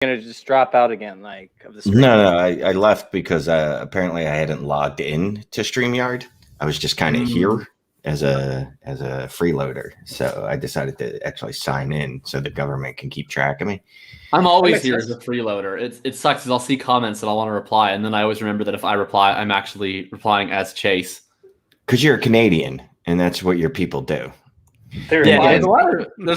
gonna just drop out again, like of the stream? No, I left because apparently I hadn't logged in to StreamYard. I was just kind of here as a freeloader, so I decided to actually sign in so the government can keep track of me. I'm always here as a freeloader. It sucks because I'll see comments and I'll want to reply, and then I always remember that if I reply, I'm actually replying as Chase. Because you're a Canadian, and that's what your people do. There's a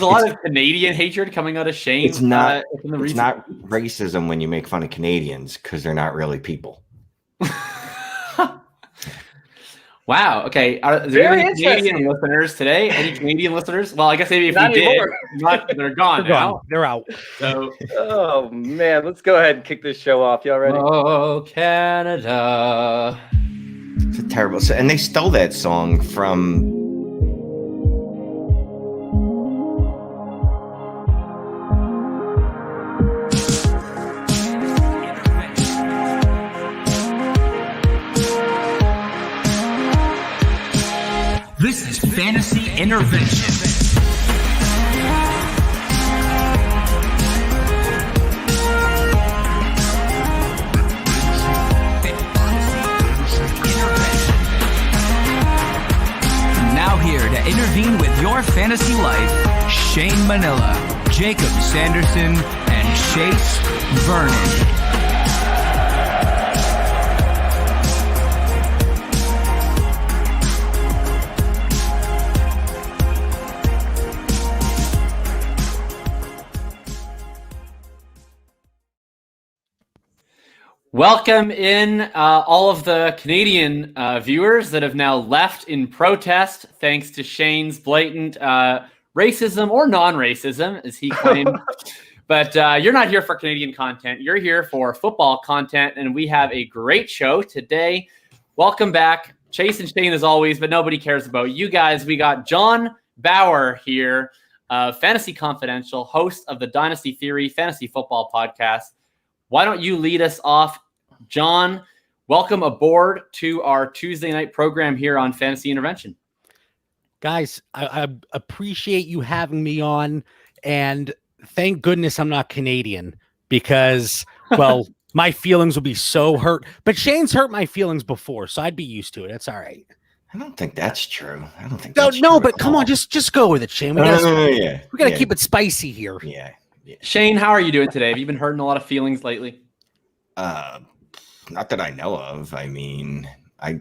lot of Canadian hatred coming out of Shane. It's not racism when you make fun of Canadians because they're not really people. Wow. Okay. Are there any Canadian listeners today? Any Canadian listeners? Well, I guess maybe if you did, they're gone now. They're out. So, oh man, let's go ahead and kick this show off. Y'all ready? Oh, Canada. It's a terrible. And they stole that song from. This is Fantasy Intervention. Now here to intervene with your fantasy life, Shane Manila, Jakob Sanderson, and Chase Vernon. Welcome in all of the Canadian viewers that have now left in protest thanks to Shane's blatant racism or non-racism, as he claimed. But you're not here for Canadian content. You're here for football content, and we have a great show today. Welcome back. Chase and Shane as always, but nobody cares about you guys. We got John Bauer here, Fantasy Confidential, host of the Dynasty Theory Fantasy Football Podcast. Why don't you lead us off, John? Welcome aboard to our Tuesday night program here on Fantasy Intervention. Guys, I appreciate you having me on, and thank goodness I'm not Canadian because, well, my feelings will be so hurt. But Shane's hurt my feelings before, so I'd be used to it. It's all right. I don't think that's true. I don't think No, but come on, just go with it, Shane. We gotta keep it spicy here. Yeah. Shane, how are you doing today? Have you been hurting a lot of feelings lately? Not that I know of. I mean, I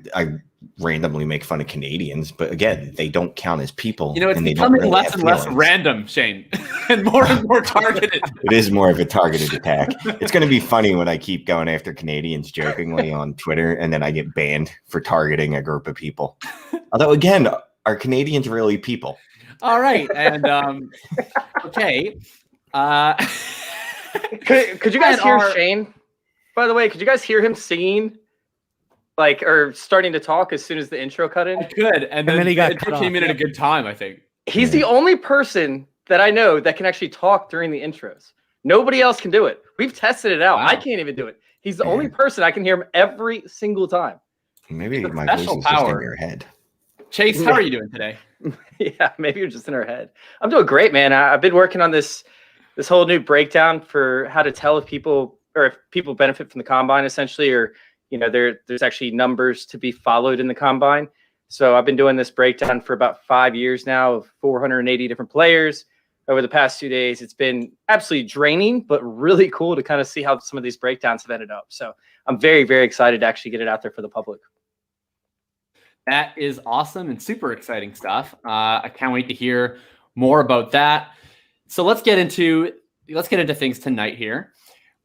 randomly make fun of Canadians, but again, they don't count as people. You know, it's becoming less and less random, Shane, and more targeted. It is more of a targeted attack. It's going to be funny when I keep going after Canadians jokingly on Twitter, and then I get banned for targeting a group of people. Although, again, are Canadians really people? All right, and okay. Could you guys hear Shane? By the way, could you guys hear him singing, or starting to talk as soon as the intro cut in? I could, and then he came in at a good time. I think he's the only person that I know that can actually talk during the intros. Nobody else can do it. We've tested it out. Wow. I can't even do it. He's the only person I can hear him every single time. Maybe my voice is just in your head. Chase, how are you doing today? Yeah, maybe you're just in our head. I'm doing great, man. I've been working on this whole new breakdown for how to tell if people benefit from the combine, essentially, or there's actually numbers to be followed in the combine. So I've been doing this breakdown for about 5 years now of 480 different players. Over the past 2 days, it's been absolutely draining, but really cool to kind of see how some of these breakdowns have ended up. So I'm very, very excited to actually get it out there for the public. That is awesome and super exciting stuff. I can't wait to hear more about that. So let's get into things tonight here.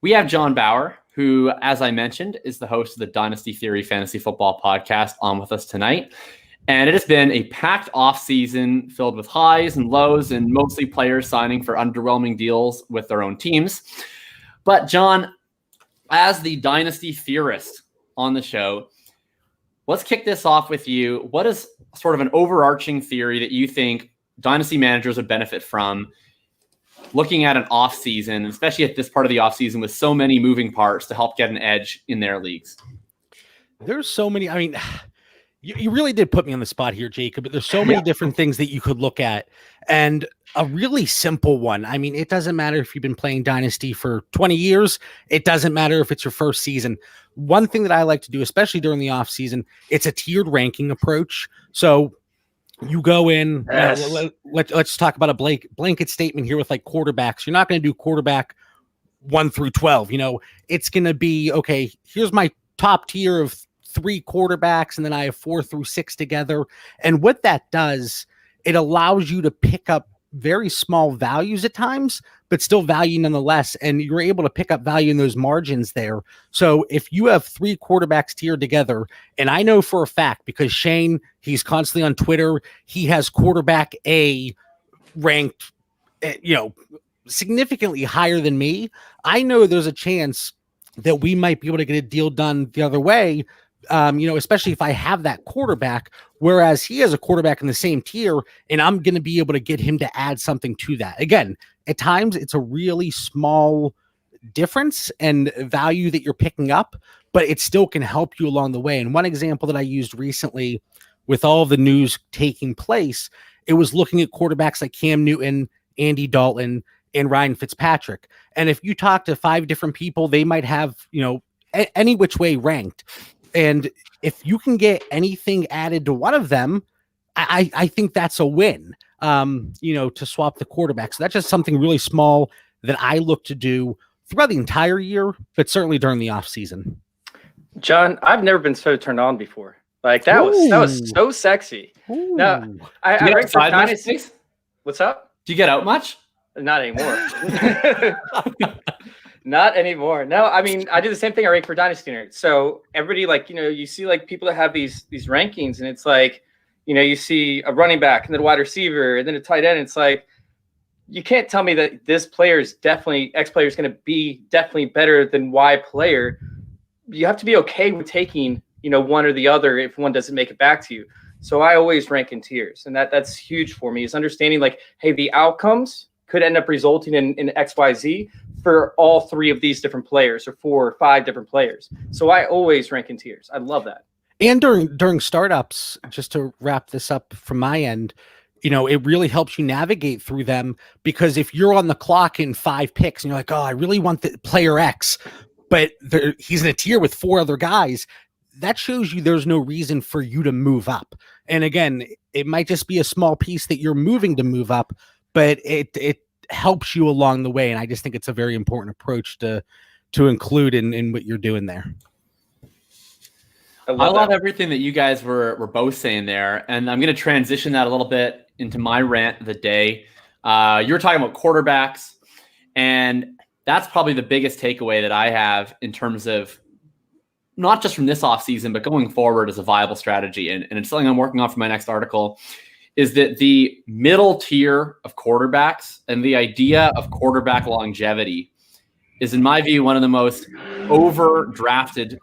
We have John Bauer, who, as I mentioned, is the host of the Dynasty Theory Fantasy Football Podcast, on with us tonight. And it has been a packed offseason filled with highs and lows and mostly players signing for underwhelming deals with their own teams. But John, as the Dynasty theorist on the show, let's kick this off with you. What is sort of an overarching theory that you think Dynasty managers would benefit from looking at an offseason, especially at this part of the offseason with so many moving parts to help get an edge in their leagues? There's so many. I mean, You really did put me on the spot here, Jacob, but there's so many different things that you could look at. And a really simple one. I mean, it doesn't matter if you've been playing Dynasty for 20 years. It doesn't matter if it's your first season. One thing that I like to do, especially during the off season, it's a tiered ranking approach. So you go in, let's talk about a blanket statement here with like quarterbacks. You're not going to do quarterback 1 through 12. It's going to be, okay, here's my top tier of 3 quarterbacks, and then I have 4 through 6 together. And what that does, it allows you to pick up very small values at times, but still value nonetheless. And you're able to pick up value in those margins there. So if you have 3 quarterbacks tiered together, and I know for a fact, because Shane, he's constantly on Twitter, he has quarterback A ranked, significantly higher than me. I know there's a chance that we might be able to get a deal done the other way. Especially if I have that quarterback, whereas he has a quarterback in the same tier, and I'm going to be able to get him to add something to that. Again, at times it's a really small difference and value that you're picking up, but it still can help you along the way. And one example that I used recently with all the news taking place, it was looking at quarterbacks like Cam Newton, Andy Dalton, and Ryan Fitzpatrick. And if you talk to 5 different people, they might have, any which way ranked. And if you can get anything added to one of them, I think that's a win, to swap the quarterback. So that's just something really small that I look to do throughout the entire year, but certainly during the off season. John, I've never been so turned on before. Like that was so sexy. Ooh. No, I ranked for Dynasty. What's up? Do you get out much? Not anymore. Not anymore. No, I mean, I do the same thing. I rank for Dynasty Nerds. So everybody, you see people that have these rankings, and it's like, you see a running back and then a wide receiver and then a tight end. It's like, you can't tell me that this player is definitely, X player is going to be definitely better than Y player. You have to be okay with taking, one or the other if one doesn't make it back to you. So I always rank in tiers, and that's huge for me, is understanding hey, the outcomes could end up resulting in X, Y, Z for all 3 of these different players, or 4 or 5 different players. So I always rank in tiers. I love that. And during startups, just to wrap this up from my end, it really helps you navigate through them, because if you're on the clock in 5 picks and you're like, oh, I really want the player X, but he's in a tier with 4 other guys, that shows you there's no reason for you to move up. And again, it might just be a small piece that you're moving to move up, but it helps you along the way. And I just think it's a very important approach to include in what you're doing there. I love everything that you guys were both saying there. And I'm going to transition that a little bit into my rant of the day. You were talking about quarterbacks, and that's probably the biggest takeaway that I have in terms of not just from this offseason, but going forward as a viable strategy. And it's something I'm working on for my next article, is that the middle tier of quarterbacks and the idea of quarterback longevity is, in my view, one of the most overdrafted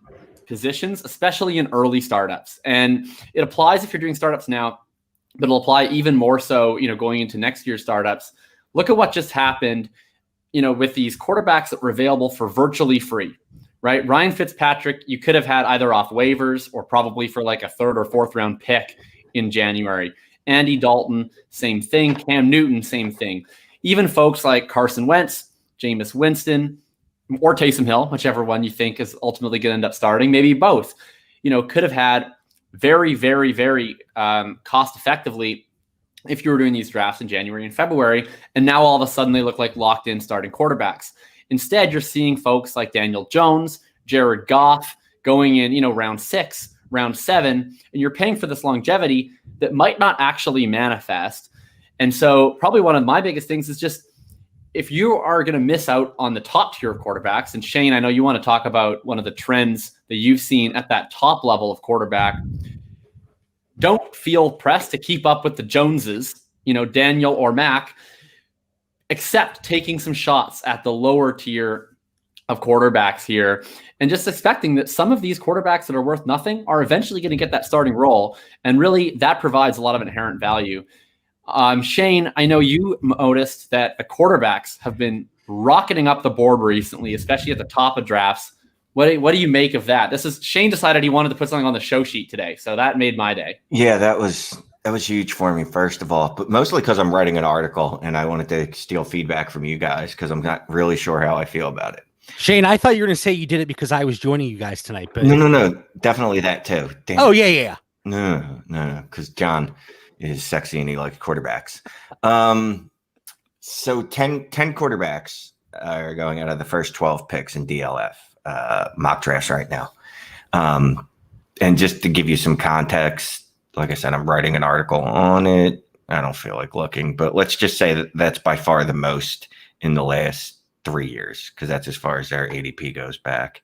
positions, especially in early startups. And it applies if you're doing startups now, but it'll apply even more so, going into next year's startups. Look at what just happened, with these quarterbacks that were available for virtually free, right? Ryan Fitzpatrick, you could have had either off waivers or probably for a 3rd or 4th round pick in January. Andy Dalton, same thing. Cam Newton, same thing. Even folks like Carson Wentz, Jameis Winston, or Taysom Hill, whichever one you think is ultimately going to end up starting, maybe both, could have had very, very, very cost effectively if you were doing these drafts in January and February. And now all of a sudden they look like locked in starting quarterbacks. Instead, you're seeing folks like Daniel Jones, Jared Goff going in, round 6, round 7, and you're paying for this longevity that might not actually manifest. And so probably one of my biggest things is just, if you are going to miss out on the top tier of quarterbacks, and Shane, I know you want to talk about one of the trends that you've seen at that top level of quarterback, don't feel pressed to keep up with the Joneses, Daniel or Mac, except taking some shots at the lower tier of quarterbacks here, and just expecting that some of these quarterbacks that are worth nothing are eventually going to get that starting role. And really that provides a lot of inherent value. Shane, I know you noticed that the quarterbacks have been rocketing up the board recently, especially at the top of drafts. What do you make of that? Shane decided he wanted to put something on the show sheet today, so that made my day. Yeah, that was huge for me, first of all, but mostly because I'm writing an article and I wanted to steal feedback from you guys because I'm not really sure how I feel about it. Shane, I thought you were going to say you did it because I was joining you guys tonight. But No, definitely that too. Damn. Oh, yeah. No, because John is sexy and he likes quarterbacks. So 10 quarterbacks are going out of the first 12 picks in DLF mock drafts right now. And just to give you some context, like I said, I'm writing an article on it. I don't feel like looking, but let's just say that that's by far the most in the last 3 years, because that's as far as their ADP goes back.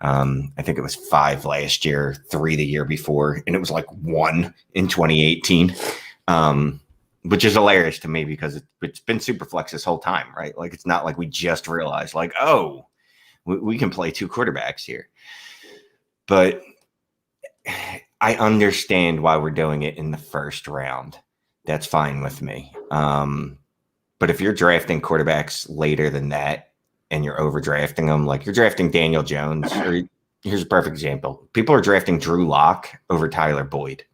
I think it was 5 last year, 3 the year before, and it was like 1 in 2018, which is hilarious to me because it's been Superflex this whole time, right? Like, it's not like we just realized, like, oh, we can play 2 quarterbacks here. But I understand why we're doing it in the first round. That's fine with me. But if you're drafting quarterbacks later than that and you're overdrafting them, like you're drafting Daniel Jones, or here's a perfect example. People are drafting Drew Lock over Tyler Boyd.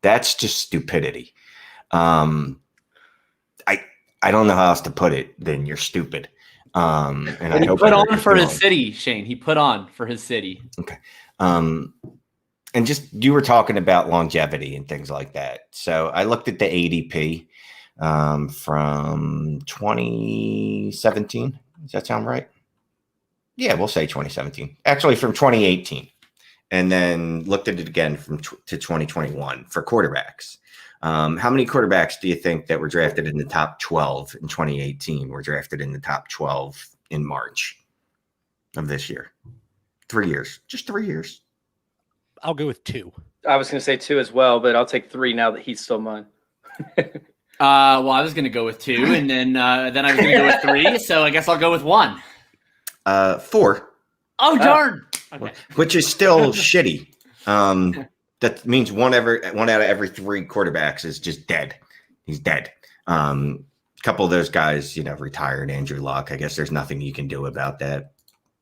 That's just stupidity. I don't know how else to put it than you're stupid. And he put on for his city, Shane. He put on for his city. Okay. And just, you were talking about longevity and things like that. So I looked at the ADP from 2017. Does that sound right? Yeah, we'll say 2017. Actually, from 2018. And then looked at it again to 2021 for quarterbacks. How many quarterbacks do you think that were drafted in the top 12 in 2018 were drafted in the top 12 in March of this year? 3 years. Just 3 years. I'll go with 2. I was going to say 2 as well, but I'll take 3 now that he's still mine. Well, I was going to go with 2, and then I was going to go with 3, so I guess I'll go with 1. 4. Oh, darn. Okay. Which is still shitty. That means one out of every 3 quarterbacks is just dead. He's dead. A couple of those guys, retired. Andrew Luck. I guess there's nothing you can do about that.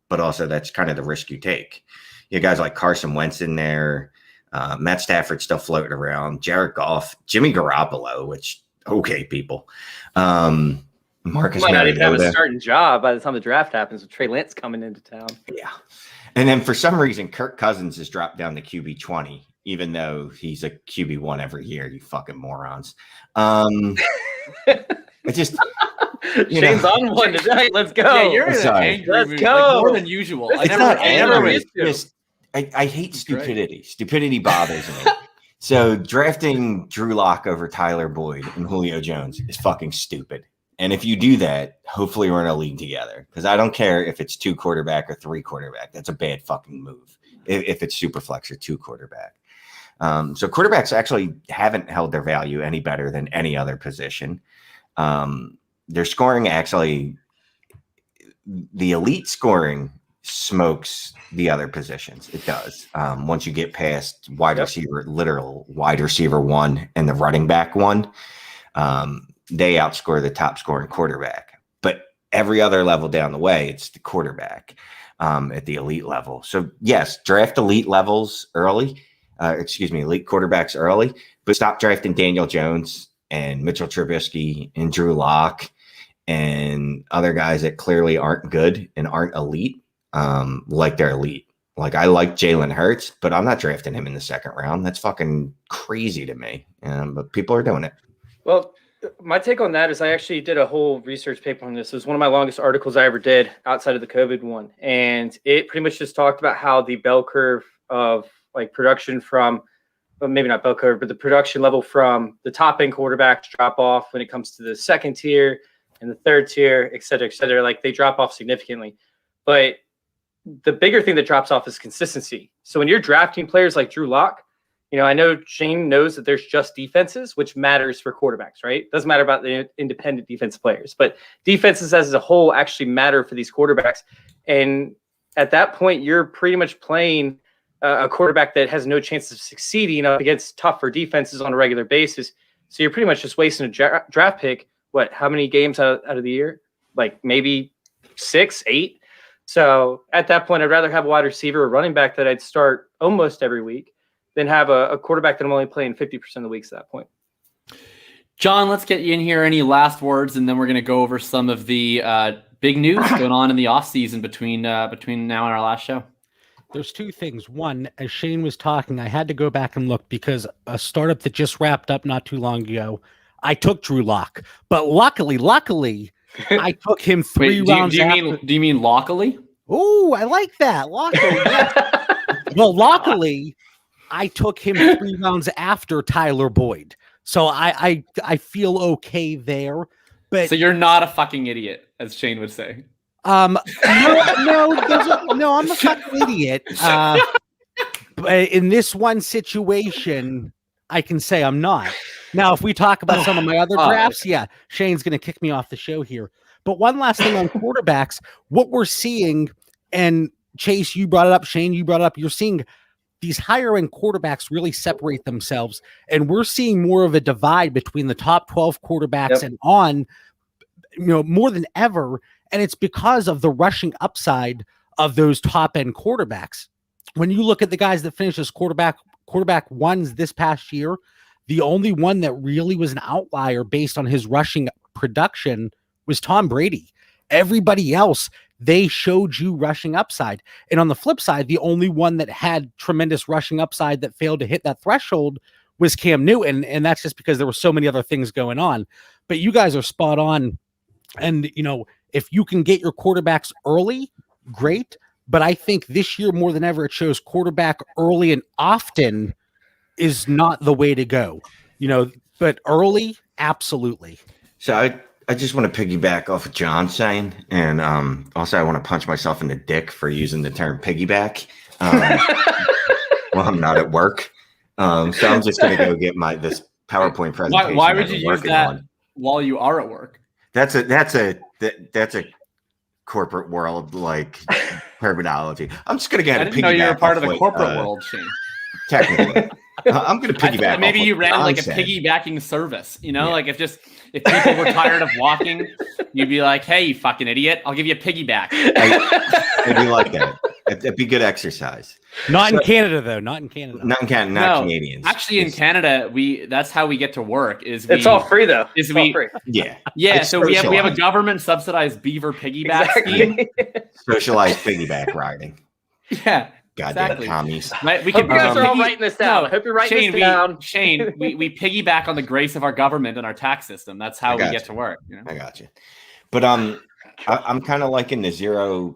But also, that's kind of the risk you take. You have guys like Carson Wentz in there. Matt Stafford still floating around. Jared Goff, Jimmy Garoppolo, which, okay, people. Marcus might not even have a Mariota. starting job by the time the draft happens with Trey Lance coming into town. Yeah. And then for some reason, Kirk Cousins has dropped down to QB 20, even though he's a QB 1 every year, you fucking morons. It just... Shane's on one tonight. Let's go. Yeah, you're in an Sorry. angry Let's mood, go. like more than usual. It's not angry. used to. It's just, I hate stupidity. Stupidity bothers me. So drafting Drew Lock over Tyler Boyd and Julio Jones is fucking stupid. And if you do that, hopefully we're in a league together. Because I don't care if it's 2 quarterback or 3 quarterback. That's a bad fucking move. If it's super flex or 2 quarterback. So quarterbacks actually haven't held their value any better than any other position. Their scoring actually, the elite scoring smokes the other positions. It does. Once you get past receiver, literal wide receiver 1 and the running back 1, they outscore the top scoring quarterback. But every other level down the way, it's the quarterback at the elite level. So yes, draft elite levels early. Elite quarterbacks early, but stop drafting Daniel Jones and Mitchell Trubisky and Drew Lock and other guys that clearly aren't good and aren't elite, like they're elite. Like, I like Jalen Hurts, but I'm not drafting him in the 2nd round. That's fucking crazy to me. But people are doing it. Well, my take on that is I actually did a whole research paper on this. It was one of my longest articles I ever did outside of the COVID one. And it pretty much just talked about how the bell curve of like production from, well, maybe not bell curve, but the production level from the top end quarterbacks drop off when it comes to the 2nd tier and the 3rd tier, et cetera, et cetera. Like, they drop off significantly. But the bigger thing that drops off is consistency. So when you're drafting players like Drew Lock, I know Shane knows that there's just defenses, which matters for quarterbacks, right? Doesn't matter about the independent defensive players, but defenses as a whole actually matter for these quarterbacks. And at that point, you're pretty much playing a quarterback that has no chance of succeeding up against tougher defenses on a regular basis. So you're pretty much just wasting a draft pick. How many games out of the year? Like maybe 6, 8. So at that point, I'd rather have a wide receiver or running back that I'd start almost every week than have a quarterback that I'm only playing 50% of the weeks at that point. John, let's get you in here. Any last words, and then we're going to go over some of the big news going on in the offseason between now and our last show. There's two things. One, as Shane was talking, I had to go back and look because a startup that just wrapped up not too long ago, I took Drew Lock. But luckily, I took him three rounds after. Do you mean luckily? Oh, I like that. Luckily, yeah. Well, luckily, I took him 3 rounds after Tyler Boyd. So I feel okay there. But so you're not a fucking idiot, as Shane would say. No, I'm a fucking idiot. But in this one situation, I can say I'm not. Now, if we talk about some of my other drafts, yeah, Shane's going to kick me off the show here. But one last thing on quarterbacks, what we're seeing, and Chase, you brought it up, Shane, you brought it up, you're seeing these higher end quarterbacks really separate themselves. And we're seeing more of a divide between the top 12 quarterbacks and on, more than ever. And it's because of the rushing upside of those top end quarterbacks. When you look at the guys that finished as quarterback ones this past year, the only one that really was an outlier based on his rushing production was Tom Brady. Everybody else, they showed you rushing upside. And on the flip side, the only one that had tremendous rushing upside that failed to hit that threshold was Cam Newton. And that's just because there were so many other things going on. But you guys are spot on. And, if you can get your quarterbacks early, great. But I think this year more than ever, it shows quarterback early and often is not the way to go. But early, absolutely. So I just want to piggyback off of John saying, and also I want to punch myself in the dick for using the term piggyback while I'm not at work. So I'm just going to go get this PowerPoint presentation. Why would you use that while you are at work? That's a corporate world like terminology. I'm just going to get. I didn't know you were part of the corporate world, Shane. Technically, I'm going to piggyback. Maybe you ran like a piggybacking service. Like if people were tired of walking, you'd be like, "Hey, you fucking idiot! I'll give you a piggyback." I do like that. It'd be good exercise. Not in Canada, though. Not in Canada. Not Canadians. Actually, in Canada, that's how we get to work. It's all free though. It's all free. Yeah. So we have a government subsidized beaver piggyback scheme. Socialized piggyback riding. Yeah. Goddamn commies. Right, we hope you guys are all writing this down. I hope you're writing this down. Shane, we piggyback on the grace of our government and our tax system. That's how we get to work. I got you. But I'm kind of liking the zero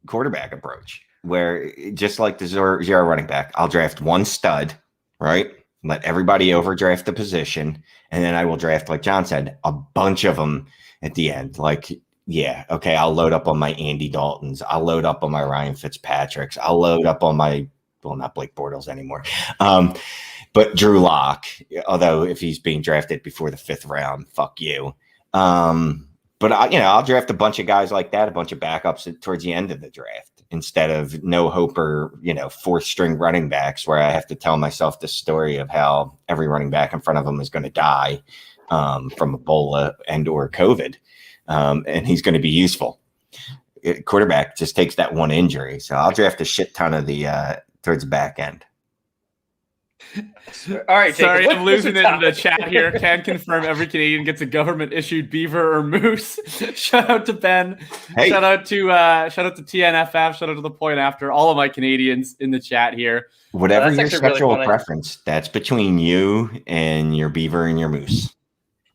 quarterback approach, where just like the zero running back, I'll draft one stud, right? Let everybody overdraft the position, and then I will draft, like John said, a bunch of them at the end. Like, yeah, okay, I'll load up on my Andy Daltons. I'll load up on my Ryan Fitzpatricks. I'll load up on my, not Blake Bortles anymore, but Drew Lock. Although if he's being drafted before the 5th round, fuck you. But I'll draft a bunch of guys like that, a bunch of backups towards the end of the draft, instead of no hope or 4th string running backs where I have to tell myself the story of how every running back in front of them is going to die from Ebola and or COVID. And he's going to be useful. Quarterback just takes that one injury. So I'll draft a shit ton of the towards the back end. All right, Jacob, sorry, I'm losing it in the chat here. Can confirm every Canadian gets a government-issued beaver or moose. Shout out to Ben. Hey. Shout out to TNFF. Shout out to the point after. All of my Canadians in the chat here. Whatever your sexual preference, that's between you and your beaver and your moose.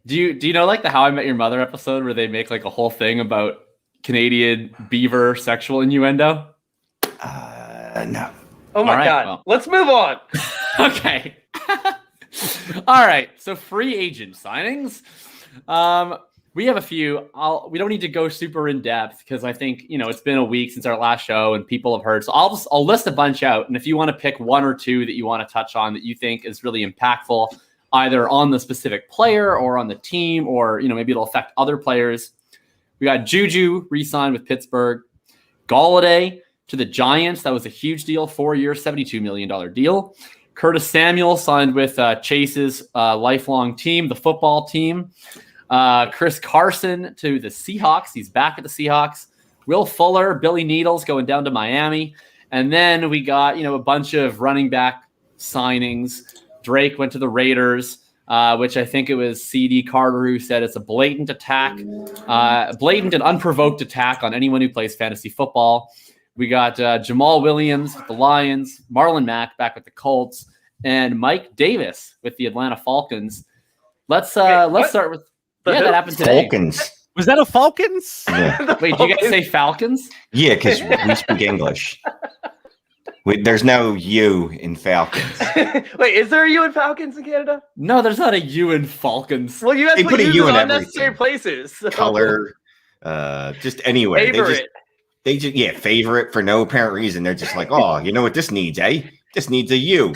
Do you know like the How I Met Your Mother episode where they make like a whole thing about Canadian beaver sexual innuendo? No. Oh my God. Well, let's move on. Okay. All right. So free agent signings. We have a few. We don't need to go super in depth because I think, it's been a week since our last show and people have heard. So I'll list a bunch out. And if you want to pick one or two that you want to touch on that you think is really impactful, either on the specific player or on the team, or, maybe it'll affect other players. We got Juju re-signed with Pittsburgh. Galladay to the Giants. That was a huge deal. 4-year, $72 million deal. Curtis Samuel signed with Chase's lifelong team, the football team. Chris Carson to the Seahawks. He's back at the Seahawks. Will Fuller, Billy Needles going down to Miami. And then we got, a bunch of running back signings. Drake went to the Raiders, which I think it was CD Carter who said it's a blatant attack, blatant and unprovoked attack on anyone who plays fantasy football. We got Jamal Williams with the Lions, Marlon Mack back with the Colts, and Mike Davis with the Atlanta Falcons. Let's start with that happened today. Falcons. Was that a Falcons? Yeah. Wait, did you guys say Falcons? Yeah, because we speak English. There's no U in Falcons. Wait, is there a U in Falcons in Canada? No, there's not a U in Falcons. Well, you guys They put a U's U in in unnecessary everything. places. So. Color, just anywhere. Favorite. They just favorite for no apparent reason. They're just like, oh, you know what this needs, eh? This needs a U.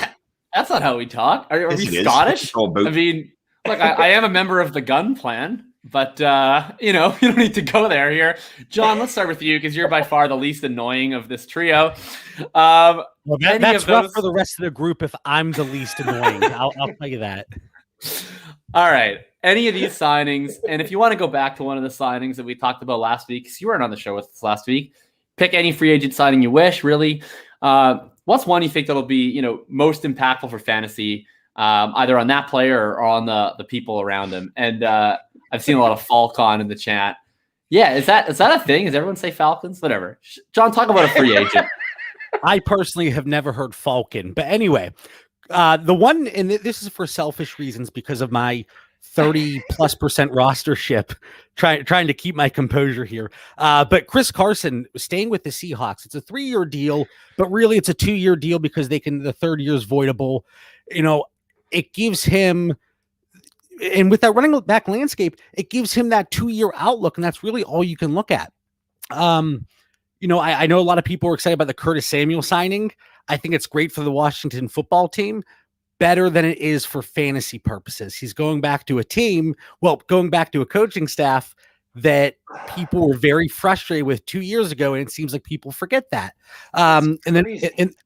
That's not how we talk. Are Yes, we it is. Scottish? It's all about- I mean, look, I am a member of the gun plan, but you don't need to go there here. John, let's start with you because you're by far the least annoying of this trio. Well, Any that's of rough those- for the rest of the group if I'm the least annoying. I'll tell you that. All right. Any of these signings, and if you want to go back to one of the signings that we talked about last week, because you weren't on the show with us last week, pick any free agent signing you wish, really. What's one you think that'll be, most impactful for fantasy, either on that player or on the people around him? And I've seen a lot of Falcon in the chat. Yeah, is that a thing? Does everyone say Falcons? Whatever. John, talk about a free agent. I personally have never heard Falcon, but anyway, the one, and this is for selfish reasons because of my 30+% rostership, trying to keep my composure here. But Chris Carson staying with the Seahawks. It's a 3-year deal, but really it's a 2-year deal because the third year is voidable. It gives him, and with that running back landscape, it gives him that 2-year outlook, and that's really all you can look at. I know a lot of people are excited about the Curtis Samuel signing. I think it's great for the Washington football team, better than it is for fantasy purposes. He's going back to a coaching staff that people were very frustrated with 2 years ago, and it seems like people forget that. And then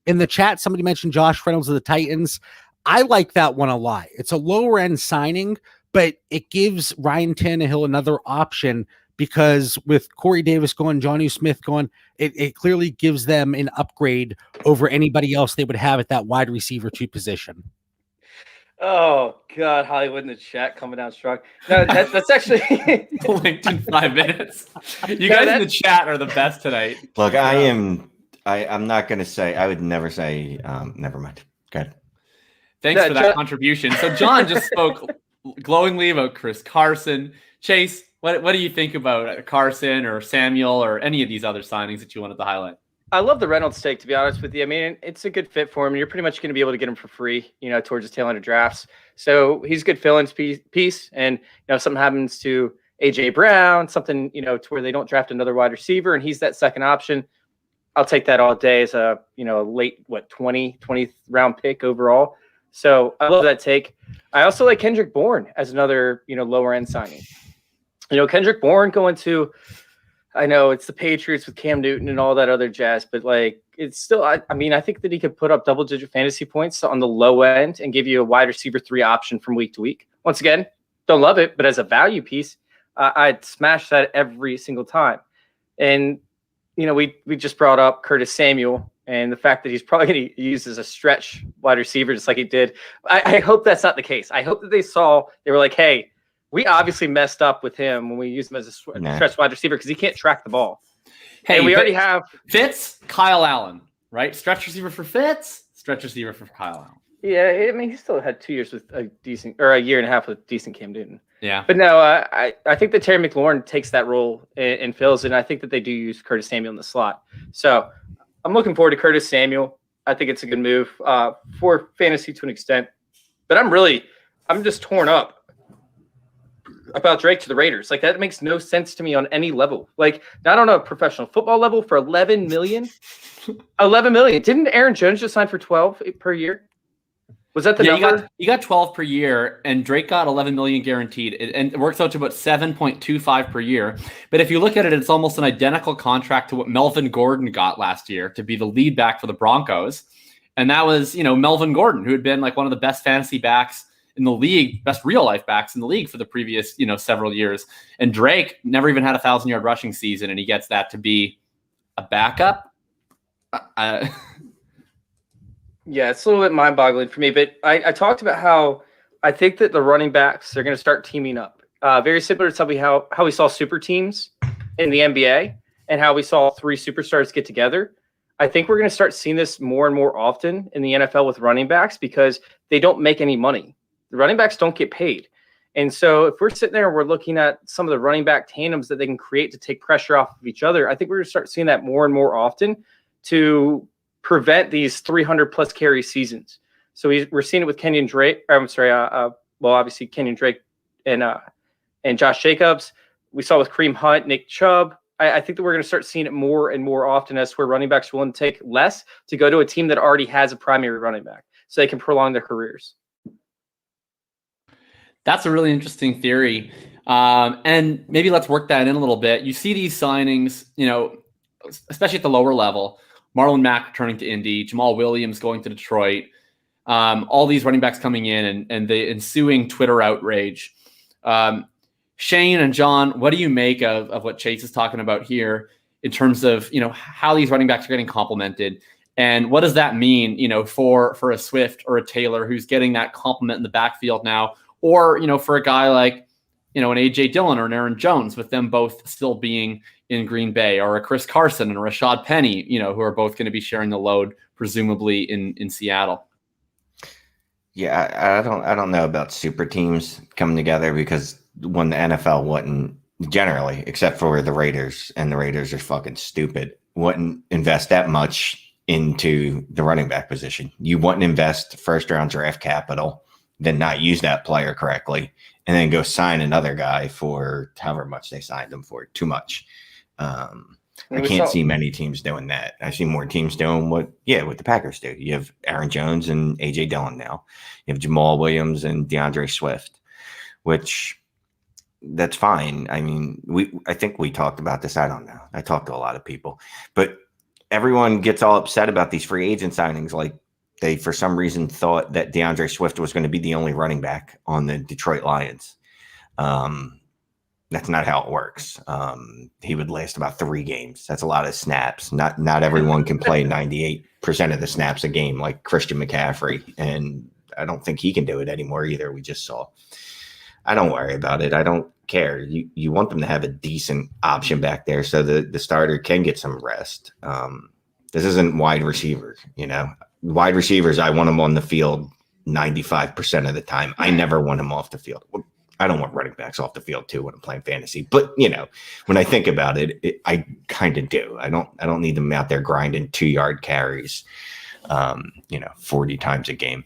in the chat, somebody mentioned Josh Reynolds of the Titans. I like that one a lot. It's a lower end signing, but it gives Ryan Tannehill another option because with Corey Davis going, Jonnu Smith going, it clearly gives them an upgrade over anybody else they would have at that wide receiver 2 position. Oh God, Hollywood in the chat coming down strong. No, that's actually Linked in 5 minutes. You guys in the chat are the best tonight. Look, I'm not going to say, I would never say, never mind. Good. Thanks for that contribution. So John just spoke glowingly about Chris Carson. Chase, what do you think about Carson or Samuel or any of these other signings that you wanted to highlight? I love the Reynolds take, to be honest with you. I mean, it's a good fit for him. You're pretty much going to be able to get him for free, towards the tail end of drafts. So he's a good fill-in piece. And, if something happens to A.J. Brown, something, to where they don't draft another wide receiver and he's that second option, I'll take that all day as a, late, 20th round pick overall. So I love that take. I also like Kendrick Bourne as another, lower end signing. Kendrick Bourne going to, I know it's the Patriots with Cam Newton and all that other jazz, but it's still, I think that he could put up double-digit fantasy points on the low end and give you a wide receiver 3 option from week to week. Once again, don't love it, but as a value piece, I'd smash that every single time. And, we just brought up Curtis Samuel and the fact that he's probably going to use as a stretch wide receiver, just like he did. I hope that's not the case. I hope that they were like, hey, we obviously messed up with him when we used him as a stretch wide receiver because he can't track the ball. Hey, and we already have Fitz, Kyle Allen, right? Stretch receiver for Fitz, stretch receiver for Kyle Allen. Yeah, he still had 2 years with a year and a half with decent Cam Newton. Yeah, but no, I think that Terry McLaurin takes that role and fills it. And I think that they do use Curtis Samuel in the slot. So I'm looking forward to Curtis Samuel. I think it's a good move for fantasy to an extent. But I'm just torn up about Drake to the Raiders. That makes no sense to me on any level. Not on a professional football level for $11 million. $11 million. Didn't Aaron Jones just sign for 12 per year? Was that the number? You got 12 per year, and Drake got 11 million guaranteed, and it works out to about 7.25 per year. But if you look at it, it's almost an identical contract to what Melvin Gordon got last year to be the lead back for the Broncos. And that was, Melvin Gordon, who had been one of the best fantasy backs in the league, best real life backs in the league for the previous, several years. And Drake never even had a 1,000-yard rushing season, and he gets that to be a backup. Yeah, it's a little bit mind-boggling for me, but I talked about how I think that the running backs are going to start teaming up. Very similar to how we saw super teams in the NBA and how we saw 3 superstars get together. I think we're going to start seeing this more and more often in the NFL with running backs because they don't make any money. The running backs don't get paid. And so if we're sitting there and we're looking at some of the running back tandems that they can create to take pressure off of each other, I think we're going to start seeing that more and more often to prevent these 300-plus carry seasons. So we're seeing it with Kenyon Drake. Obviously Kenyon Drake and Josh Jacobs. We saw with Kareem Hunt, Nick Chubb. I think that we're going to start seeing it more and more often as where running backs willing to take less to go to a team that already has a primary running back so they can prolong their careers. That's a really interesting theory. And maybe let's work that in a little bit. You see these signings, especially at the lower level, Marlon Mack returning to Indy, Jamal Williams going to Detroit, all these running backs coming in and the ensuing Twitter outrage. Shane and John, what do you make of what Chase is talking about here in terms of, how these running backs are getting complimented? And what does that mean, for a Swift or a Taylor who's getting that compliment in the backfield now? Or, for a guy like, an A.J. Dillon or an Aaron Jones, with them both still being in Green Bay, or a Chris Carson and a Rashad Penny, who are both going to be sharing the load, presumably in Seattle. Yeah, I don't know about super teams coming together because when the NFL wouldn't generally, except for the Raiders, and the Raiders are fucking stupid, wouldn't invest that much into the running back position. You wouldn't invest first round draft capital, then not use that player correctly, and then go sign another guy for however much they signed him for. Too much. I can't see many teams doing that. I see more teams doing what the Packers do. You have Aaron Jones and A.J. Dillon now. You have Jamal Williams and DeAndre Swift, which that's fine. I mean, I think we talked about this. I don't know. I talked to a lot of people, but everyone gets all upset about these free agent signings. Like they, for some reason, thought that DeAndre Swift was going to be the only running back on the Detroit Lions. That's not how it works. He would last about 3 games. That's a lot of snaps. Not everyone can play 98% of the snaps a game like Christian McCaffrey, and I don't think he can do it anymore either. We just saw. I don't worry about it. I don't care. You want them to have a decent option back there so the starter can get some rest. This isn't wide receiver, Wide receivers, I want them on the field 95% of the time. I never want them off the field. I don't want running backs off the field too when I'm playing fantasy, but when I think about it, I kind of do. I don't need them out there grinding 2-yard carries, 40 times a game.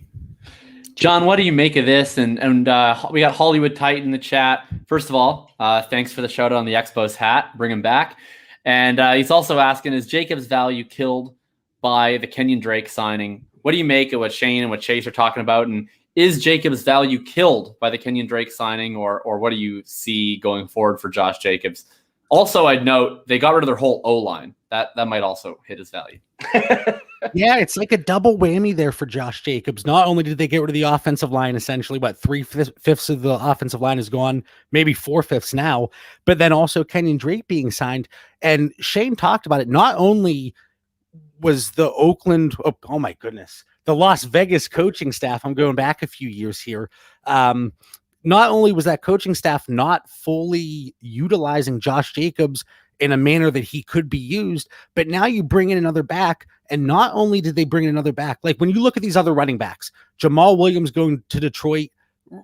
John, what do you make of this? And we got Hollywood Titan in the chat. First of all, thanks for the shout out on the Expos hat. Bring him back. And he's also asking, is Jacob's value killed by the Kenyon Drake signing? What do you make of what Shane and what Chase are talking about? And is Jacobs' value killed by the Kenyon Drake signing, or what do you see going forward for Josh Jacobs? Also, I'd note they got rid of their whole O-line. That might also hit his value. Yeah, it's like a double whammy there for Josh Jacobs. Not only did they get rid of the offensive line, essentially, 3/5 of the offensive line is gone, maybe 4/5 now, but then also Kenyon Drake being signed. And Shane talked about it. Not only was the Oakland, oh my goodness, the Las Vegas coaching staff, I'm going back a few years here. Not only was that coaching staff not fully utilizing Josh Jacobs in a manner that he could be used, but now you bring in another back. And not only did they bring in another back, like when you look at these other running backs, Jamal Williams going to Detroit,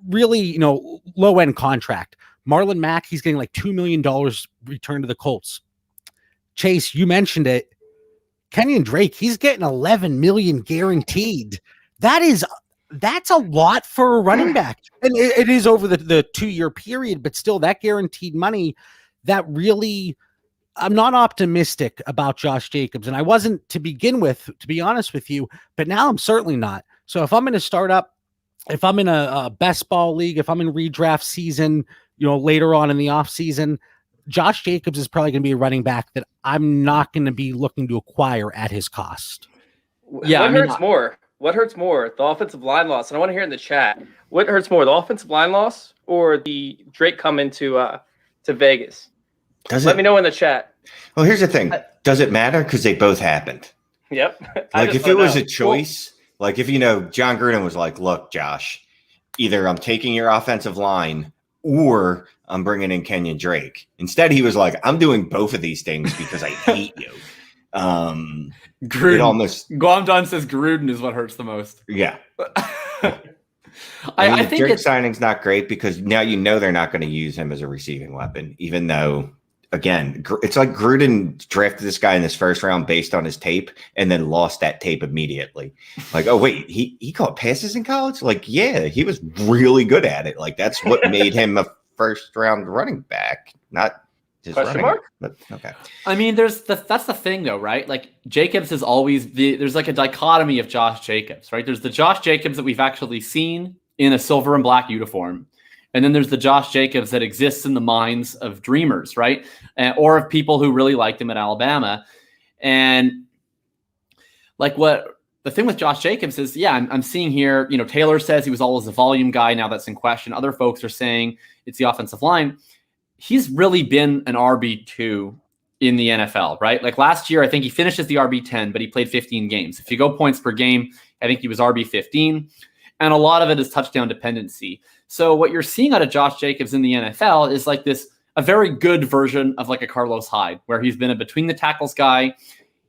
really, low end contract. Marlon Mack, he's getting like $2 million returned to the Colts. Chase, you mentioned it. Kenyon Drake, he's getting $11 million guaranteed. That's a lot for a running back. And it is over the 2-year period, but still that guaranteed money, that really, I'm not optimistic about Josh Jacobs. And I wasn't to begin with, to be honest with you, but now I'm certainly not. So if I'm going to start up, if I'm in a best ball league, if I'm in redraft season, later on in the off season, Josh Jacobs is probably going to be a running back that I'm not going to be looking to acquire at his cost. Yeah, what hurts more? what hurts more, the offensive line loss? And I want to hear in the chat, what hurts more, the offensive line loss or the Drake coming to Vegas? Let me know in the chat. Well, here's the thing. Does it matter? Because they both happened. Yep. Like if it was a choice, like if, John Gruden was like, look, Josh, either I'm taking your offensive line or I'm bringing in Kenyon Drake. Instead, he was like, I'm doing both of these things because I hate you. Gruden. Guamdon says Gruden is what hurts the most. Yeah. I think Drake signing's not great because now they're not going to use him as a receiving weapon, even though, again, it's like Gruden drafted this guy in his first round based on his tape and then lost that tape immediately. Like, oh, wait, he caught passes in college? Like, yeah, he was really good at it. Like, that's what made him a first round running back, not his question mark. But okay. I mean, that's the thing though, right? Like Jacobs is always there's like a dichotomy of Josh Jacobs, right? There's the Josh Jacobs that we've actually seen in a silver and black uniform. And then there's the Josh Jacobs that exists in the minds of dreamers, right? Or of people who really liked him at Alabama. And like what the thing with Josh Jacobs is, I'm seeing here, Taylor says he was always a volume guy. Now that's in question. Other folks are saying it's the offensive line. He's really been an RB2 in the NFL, right? Like last year, I think he finished as the RB10, but he played 15 games. If you go points per game, I think he was RB15. And a lot of it is touchdown dependency. So what you're seeing out of Josh Jacobs in the NFL is like a very good version of like a Carlos Hyde, where he's been a between the tackles guy.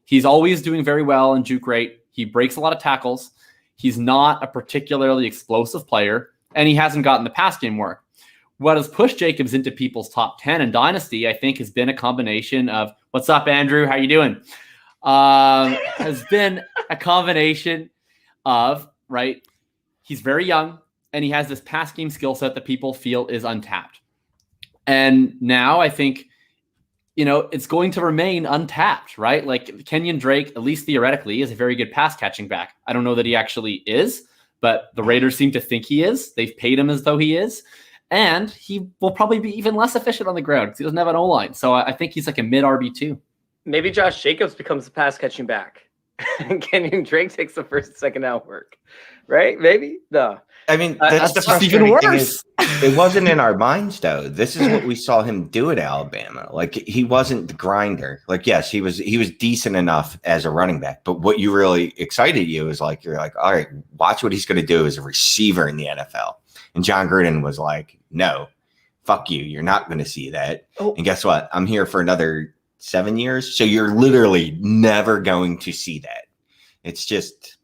He's always doing very well in juke rate. He breaks a lot of tackles. He's not a particularly explosive player, and he hasn't gotten the pass game work. What has pushed Jacobs into people's top 10 in Dynasty, I think, has been a combination of, what's up, Andrew? How you doing? Has been a combination of, right, he's very young, and he has this pass game skill set that people feel is untapped. And now I think, it's going to remain untapped, right? Like Kenyon Drake, at least theoretically, is a very good pass catching back. I don't know that he actually is, but the Raiders seem to think he is. They've paid him as though he is. And he will probably be even less efficient on the ground because he doesn't have an O-line. So I think he's like a mid RB2. Maybe Josh Jacobs becomes the pass catching back. And Kenyon Drake takes the first and second down work. Right? Maybe? No. I mean, that's the even frustrating thing worse. is, it wasn't in our minds, though. This is what we saw him do at Alabama. Like, he wasn't the grinder. Like, yes, he was decent enough as a running back. But what you really excited you is like, you're like, all right, watch what he's going to do as a receiver in the NFL. And John Gruden was like, no, fuck you. You're not going to see that. Oh. And guess what? I'm here for another 7 years. So you're literally never going to see that. It's just,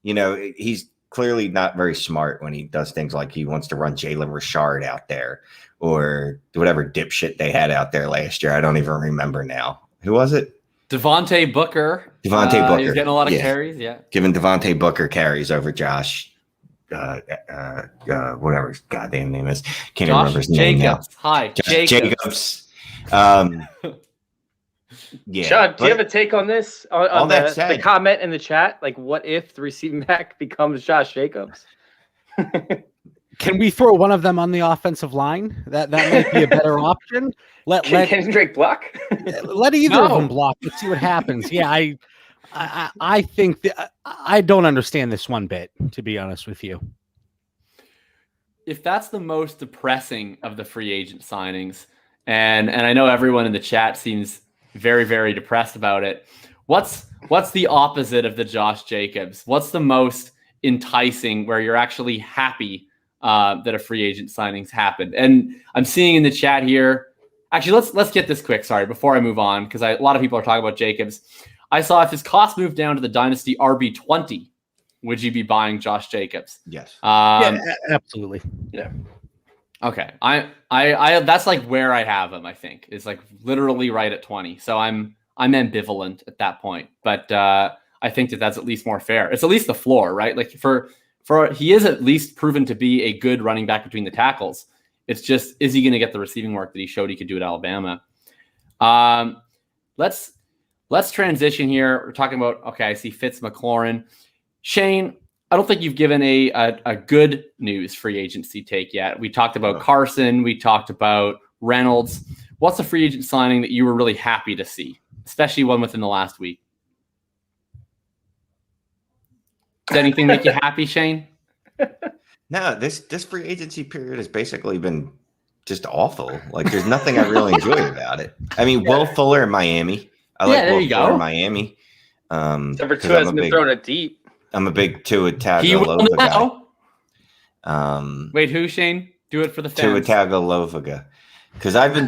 he's clearly not very smart when he does things like he wants to run Jalen Richard out there or whatever dipshit they had out there last year. I don't even remember now. Who was it? Devontae Booker. Devontae Booker. He's getting a lot of carries. Yeah. Giving Devontae Booker carries over Josh. Whatever his goddamn name is. Can't remember his name now. Hi, Josh Jacobs. Yeah. Sean, do you have a take on this? On the comment in the chat? Like, what if the receiving back becomes Josh Jacobs? Can we throw one of them on the offensive line? That might be a better option. Can Drake block? Let either of them block. Let's see what happens. Yeah, I think I don't understand this one bit, to be honest with you. If that's the most depressing of the free agent signings, and I know everyone in the chat seems very, very depressed about it. What's the opposite of the Josh Jacobs? What's the most enticing where you're actually happy that a free agent signing's happened? And I'm seeing in the chat here, actually, let's get this quick. Sorry, before I move on, because a lot of people are talking about Jacobs. I saw if his cost moved down to the Dynasty RB20, would you be buying Josh Jacobs? Yes. Yeah, absolutely. Yeah. Okay. I that's like where I have him, I think. It's like literally right at 20. So I'm ambivalent at that point. But I think that's at least more fair. It's at least the floor, right? Like for he is at least proven to be a good running back between the tackles. It's just, is he going to get the receiving work that he showed he could do at Alabama? Let's transition here. We're talking about, okay, I see Fitz McLaurin. Shane, I don't think you've given a good news free agency take yet. We talked about Carson. We talked about Reynolds. What's a free agent signing that you were really happy to see, especially one within the last week? Does anything make you happy, Shane? No, this free agency period has basically been just awful. Like, there's nothing I really enjoyed about it. I mean, Will Fuller in Miami. I like there Will you Fuller go. in Miami. Number 2 hasn't been throwing it deep. I'm a big Tua He will Tagovailoa guy. now. Wait, who, Shane? Do it for the Tua fans. Tagovailoa. Because I've been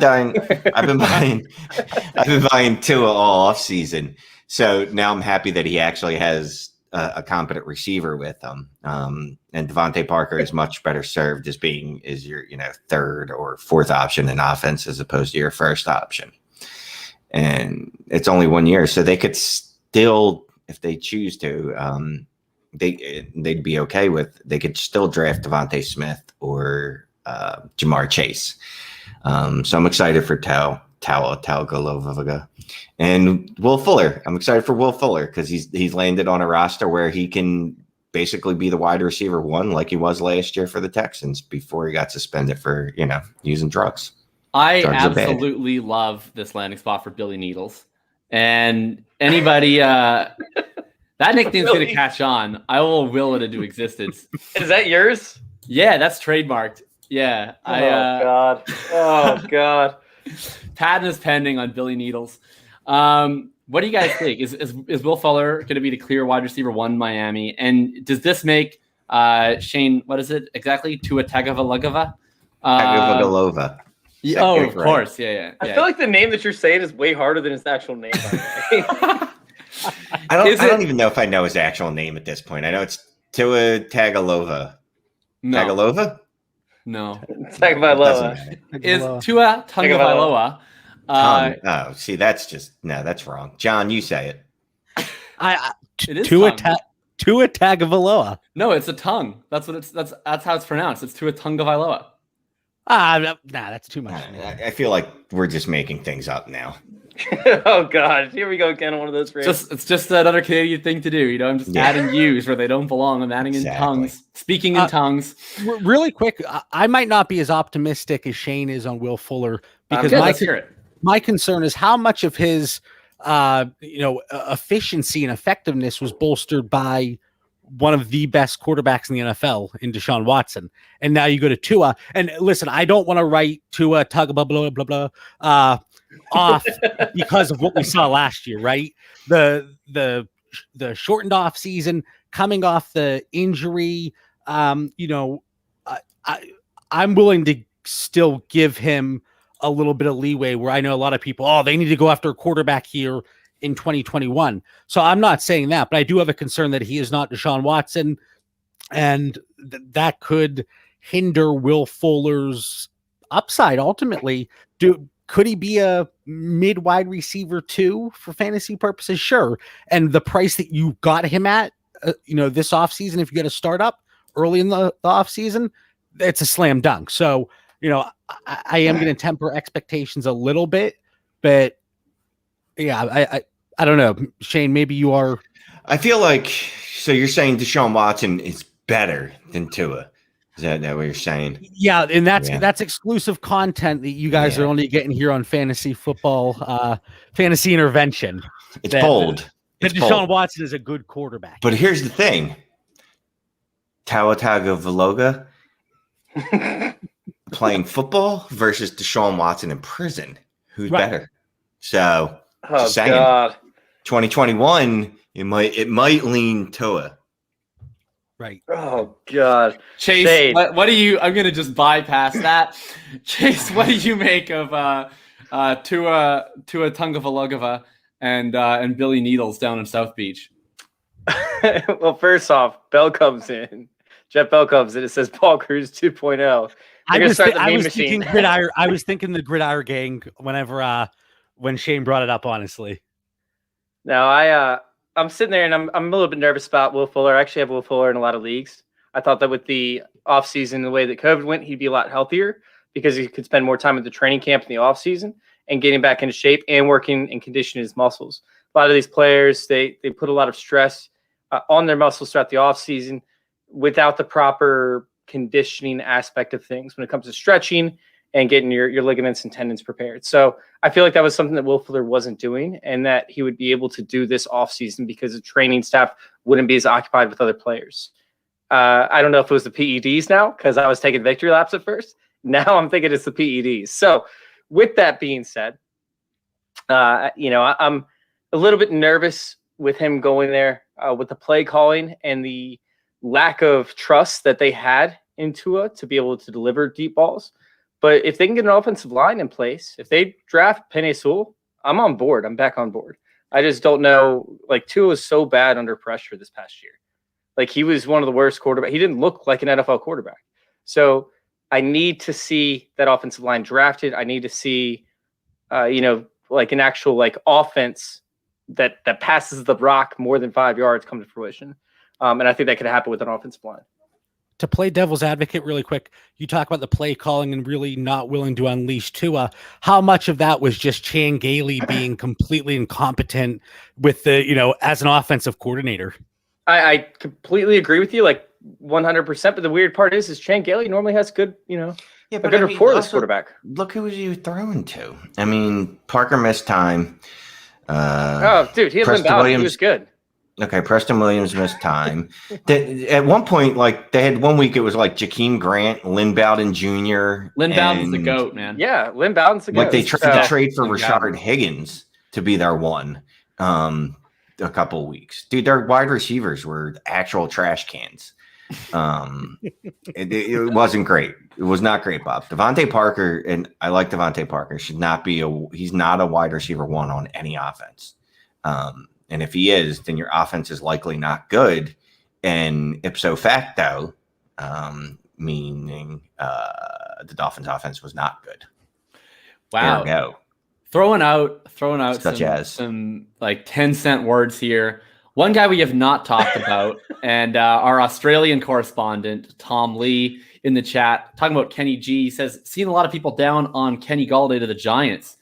buying Tua all off season. So now I'm happy that he actually has a competent receiver with him. And Devontae Parker is much better served as being your third or fourth option in offense as opposed to your first option. And it's only 1 year, so they could still, if they choose to, they'd be okay with. They could still draft Devontae Smith or Jamar Chase. So I'm excited for Tagovailoa and Will Fuller. I'm excited for Will Fuller because he's landed on a roster where he can basically be the wide receiver 1 like he was last year for the Texans before he got suspended for using drugs. I Drugs absolutely love this landing spot for Billy Needles. And anybody that nickname's going to catch on. I will will it into existence. Is that yours? Yeah, that's trademarked. Yeah. God. Oh, God. Patent is pending on Billy Needles. What do you guys think? Is Will Fuller going to be the clear wide receiver 1 in Miami? And does this make Shane, what is it exactly? Tua Tagovailoa? Tagovailoa. Of course. Yeah. I feel like the name that you're saying is way harder than his actual name. I don't even know if I know his actual name at this point. I know it's Tua Tagovailoa. No. Tagovailoa? No. Tagovailoa. Is Tua Tagovailoa. See, that's wrong. John, you say it. It is Tua Tagovailoa. No, it's a tongue. That's how it's pronounced. It's Tua Tagovailoa. That's too much. I feel like we're just making things up now. Oh God, here we go again on one of those rants. It's just another Canadian thing to do. I'm just adding U's where they don't belong. I'm adding in tongues, speaking in tongues. Really quick, I might not be as optimistic as Shane is on Will Fuller because my concern is how much of his efficiency and effectiveness was bolstered by one of the best quarterbacks in the NFL in Deshaun Watson. And now you go to Tua. And listen, I don't want to write Tua Tagovailoa off because of what we saw last year, right? The shortened off season, coming off the injury, I'm willing to still give him a little bit of leeway where I know a lot of people, they need to go after a quarterback here in 2021. So I'm not saying that, but I do have a concern that he is not Deshaun Watson, and that could hinder Will Fuller's upside ultimately. Could he be a mid wide receiver 2 for fantasy purposes? Sure. And the price that you got him at, this offseason, if you get a startup early in the offseason, it's a slam dunk. So, I am going to temper expectations a little bit, but yeah, I don't know. Shane, maybe you are. I feel like, so you're saying Deshaun Watson is better than Tua. Is that what you're saying? Yeah, and that's exclusive content that you guys are only getting here on Fantasy Football, Fantasy Intervention. It's bold. Deshaun Watson is a good quarterback. But here's the thing. Tua Tagovailoa playing football versus Deshaun Watson in prison. Who's better? So, just saying, God. 2021, it might lean Tua. Right. Oh God. Chase, what do you? I'm gonna just bypass that. Chase, what do you make of Tua Tagovailoa and Billy Needles down in South Beach? Well, first off, Bell comes in. Jeff Bell comes in. It says Paul Cruz 2.0. I was thinking the Gridiron Gang when Shane brought it up. Honestly, no, I'm sitting there and I'm a little bit nervous about Will Fuller. I actually have Will Fuller in a lot of leagues. I thought that with the offseason, the way that COVID went, he'd be a lot healthier because he could spend more time at the training camp in the offseason and getting back into shape and working and conditioning his muscles. A lot of these players, they put a lot of stress on their muscles throughout the offseason without the proper conditioning aspect of things when it comes to stretching and getting your ligaments and tendons prepared. So I feel like that was something that Will Fuller wasn't doing, and that he would be able to do this offseason because the training staff wouldn't be as occupied with other players. I don't know if it was the PEDs now, because I was taking victory laps at first. Now I'm thinking it's the PEDs. So with that being said, I'm a little bit nervous with him going there with the play calling and the lack of trust that they had in Tua to be able to deliver deep balls. But if they can get an offensive line in place, if they draft Penei Sewell, I'm on board. I'm back on board. I just don't know. Like, Tua was so bad under pressure this past year. Like, he was one of the worst quarterbacks. He didn't look like an NFL quarterback. So I need to see that offensive line drafted. I need to see, like an actual like offense that passes the rock more than 5 yards come to fruition. And I think that could happen with an offensive line. To play devil's advocate really quick, you talk about the play calling and really not willing to unleash Tua. How much of that was just Chan Gailey being completely incompetent with the, as an offensive coordinator? I completely agree with you, like 100%. But the weird part is Chan Gailey normally has good, a good rapport with this quarterback. Look who was you throwing to. I mean, Parker missed time. Dude, he had Lynn Bowden. He was good. Okay, Preston Williams missed time. At one point, like they had 1 week, it was like Jakeem Grant, Lynn Bowden Jr. Lynn Bowden's the GOAT, man. Yeah, Lynn Bowden's the GOAT. Like they tried to trade for Rashard Higgins to be their one a couple of weeks. Dude, their wide receivers were actual trash cans. It wasn't great. It was not great, Bob. Devontae Parker, and I like Devontae Parker, should not be he's not a wide receiver one on any offense. And if he is, then your offense is likely not good. And ipso facto, meaning the Dolphins' offense was not good. Wow. There we go. Throwing out some like 10-cent words here. One guy we have not talked about, and our Australian correspondent, Tom Lee, in the chat, talking about Kenny G, says, seen a lot of people down on Kenny Galladay to the Giants.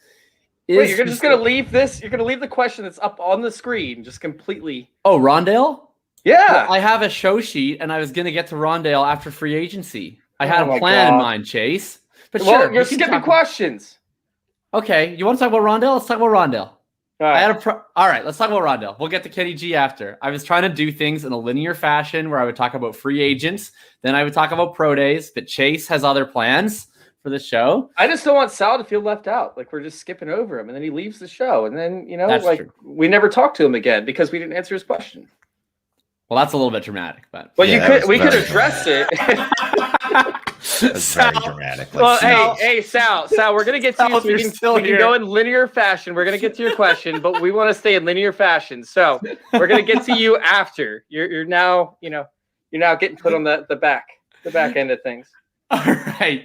Wait, you're just going to leave this? You're going to leave the question that's up on the screen just completely. Oh, Rondale? Yeah. Well, I have a show sheet, and I was going to get to Rondale after free agency. I had a plan in mind, Chase. But sure, you're skipping questions. Okay, you want to talk about Rondale? Let's talk about Rondale. All right. All right, let's talk about Rondale. We'll get to Kenny G after. I was trying to do things in a linear fashion where I would talk about free agents, then I would talk about pro days, but Chase has other plans for the show. I just don't want Sal to feel left out. Like we're just skipping over him, and then he leaves the show, and then That's true. We never talk to him again because we didn't answer his question. Well, that's a little bit dramatic, but we could address it. That's very dramatic. Well, hey, Sal, we're gonna get to you. So we can go in linear fashion. We're gonna get to your question, but we want to stay in linear fashion. So we're gonna get to you after. You're now, you're now getting put on the back end of things. All right.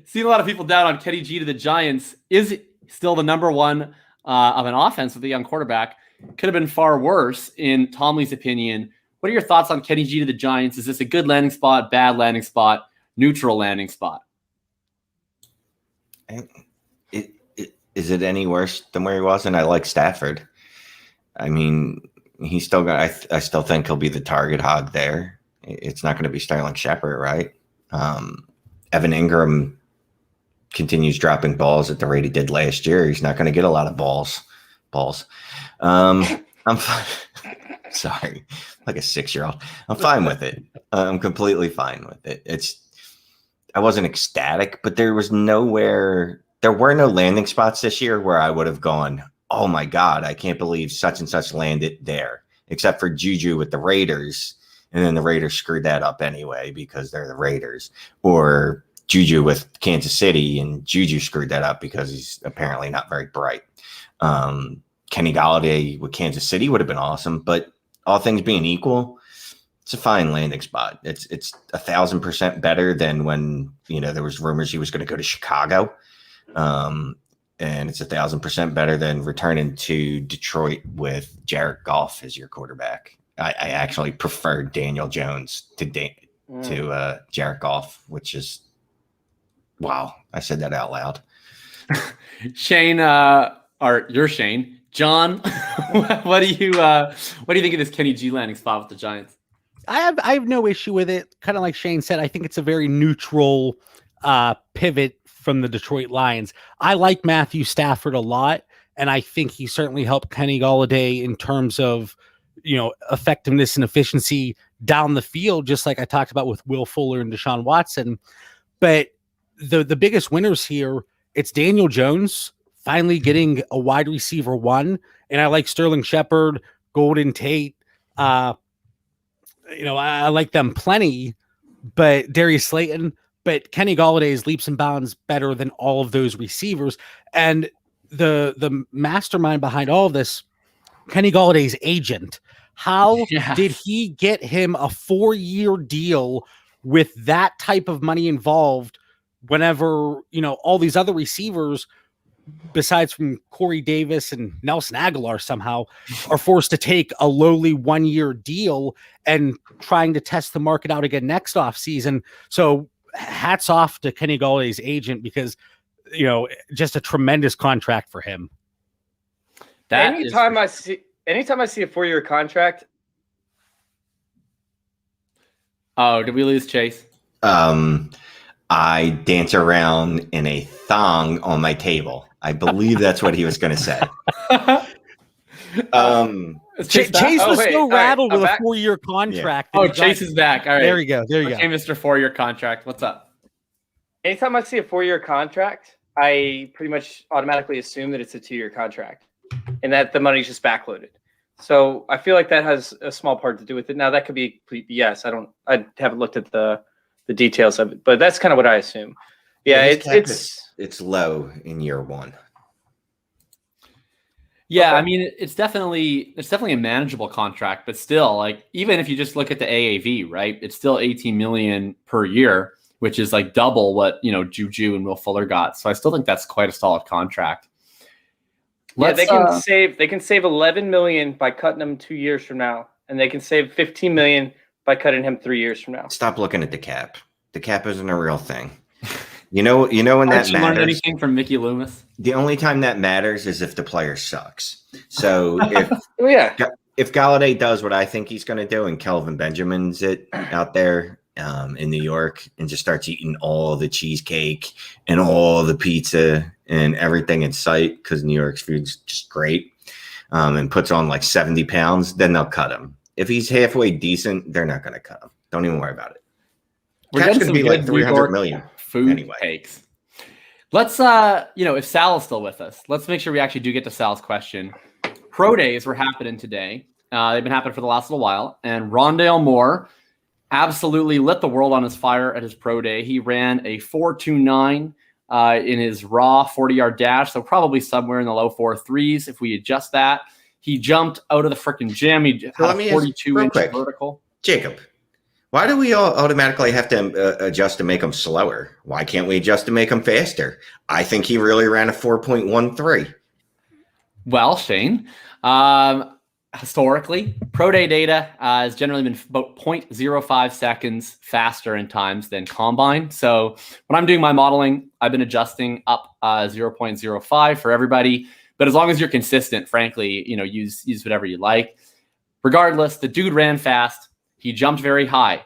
Seen a lot of people down on Kenny G to the Giants. Is still the number one of an offense with a young quarterback. Could have been far worse, in Tom Lee's opinion. What are your thoughts on Kenny G to the Giants? Is this a good landing spot, bad landing spot, neutral landing spot? Is it any worse than where he was? And I like Stafford. I mean, he's still got. I still think he'll be the target hog there. It's not going to be Sterling Shepard, right? Evan Ingram continues dropping balls at the rate he did last year. He's not going to get a lot of balls. I'm sorry, like a 6-year-old. I'm fine with it. I'm completely fine with it. I wasn't ecstatic, but there were no landing spots this year where I would have gone, oh my God, I can't believe such and such landed there, except for Juju with the Raiders. And then the Raiders screwed that up anyway because they're the Raiders, or Juju with Kansas City, and Juju screwed that up because he's apparently not very bright. Kenny Galladay with Kansas City would have been awesome, but all things being equal, it's a fine landing spot. It's 1,000% better than when there was rumors he was going to go to Chicago, and it's 1,000% better than returning to Detroit with Jared Goff as your quarterback. I actually prefer Daniel Jones to Jared Goff, which is wow. I said that out loud. Shane, or you're Shane. John, what do you think of this Kenny G landing spot with the Giants? I have no issue with it. Kind of like Shane said, I think it's a very neutral pivot from the Detroit Lions. I like Matthew Stafford a lot, and I think he certainly helped Kenny Golladay in terms of, effectiveness and efficiency down the field, just like I talked about with Will Fuller and Deshaun Watson. But the biggest winners here, it's Daniel Jones finally getting a wide receiver one, and I like Sterling Shepard, Golden Tate. I like them plenty, but Darius Slayton, but Kenny Golladay is leaps and bounds better than all of those receivers. And the mastermind behind all of this, Kenny Galladay's agent, how did he get him a 4-year deal with that type of money involved whenever, all these other receivers, besides from Corey Davis and Nelson Aguilar, somehow are forced to take a lowly 1-year deal and trying to test the market out again next offseason? So hats off to Kenny Galladay's agent, because, just a tremendous contract for him. Anytime I see a 4-year contract. Oh, did we lose Chase? I dance around in a thong on my table. I believe that's what he was going to say. Chase was so rattled with a 4-year contract. Yeah. Chase is back. All right. There you go. Okay, Mr. 4-year contract. What's up? Anytime I see a 4-year contract, I pretty much automatically assume that it's a 2-year contract and that the money's just backloaded. So I feel like that has a small part to do with it. Now that could be complete BS. I haven't looked at the details of it, but that's kind of what I assume. Yeah, it's low in year one. Yeah, okay. I mean, it's definitely a manageable contract, but still, like, even if you just look at the AAV, right, it's still $18 million per year, which is like double what Juju and Will Fuller got. So I still think that's quite a solid contract. They can save $11 million by cutting him 2 years from now, and they can save $15 million by cutting him 3 years from now. Stop looking at the cap. The cap isn't a real thing. You know when that matters. Learned anything from Mickey Loomis? The only time that matters is if the player sucks. So if if Golladay does what I think he's going to do, and Kelvin Benjamin's it out there in New York, and just starts eating all the cheesecake and all the pizza and everything in sight because New York's food's just great, and puts on like 70 pounds, then they'll cut him. If he's halfway decent, they're not going to cut him. Don't even worry about it. We're going to be like 300 million. Food takes. Let's if Sal is still with us, let's make sure we actually do get to Sal's question. Pro days were happening today. They've been happening for the last little while, and Rondale Moore absolutely lit the world on his fire at his pro day. He ran a 4.29 in his raw 40-yard dash, so probably somewhere in the low 4.3s if we adjust that. He jumped out of the freaking gym. He had a 42-inch vertical. Jacob, why do we all automatically have to adjust to make them slower? Why can't we adjust to make them faster? I think he really ran a 4.13. Well, Shane, historically, pro day data has generally been about 0.05 seconds faster in times than combine. So when I'm doing my modeling, I've been adjusting up 0.05 for everybody. But as long as you're consistent, frankly, use whatever you like. Regardless, the dude ran fast. He jumped very high.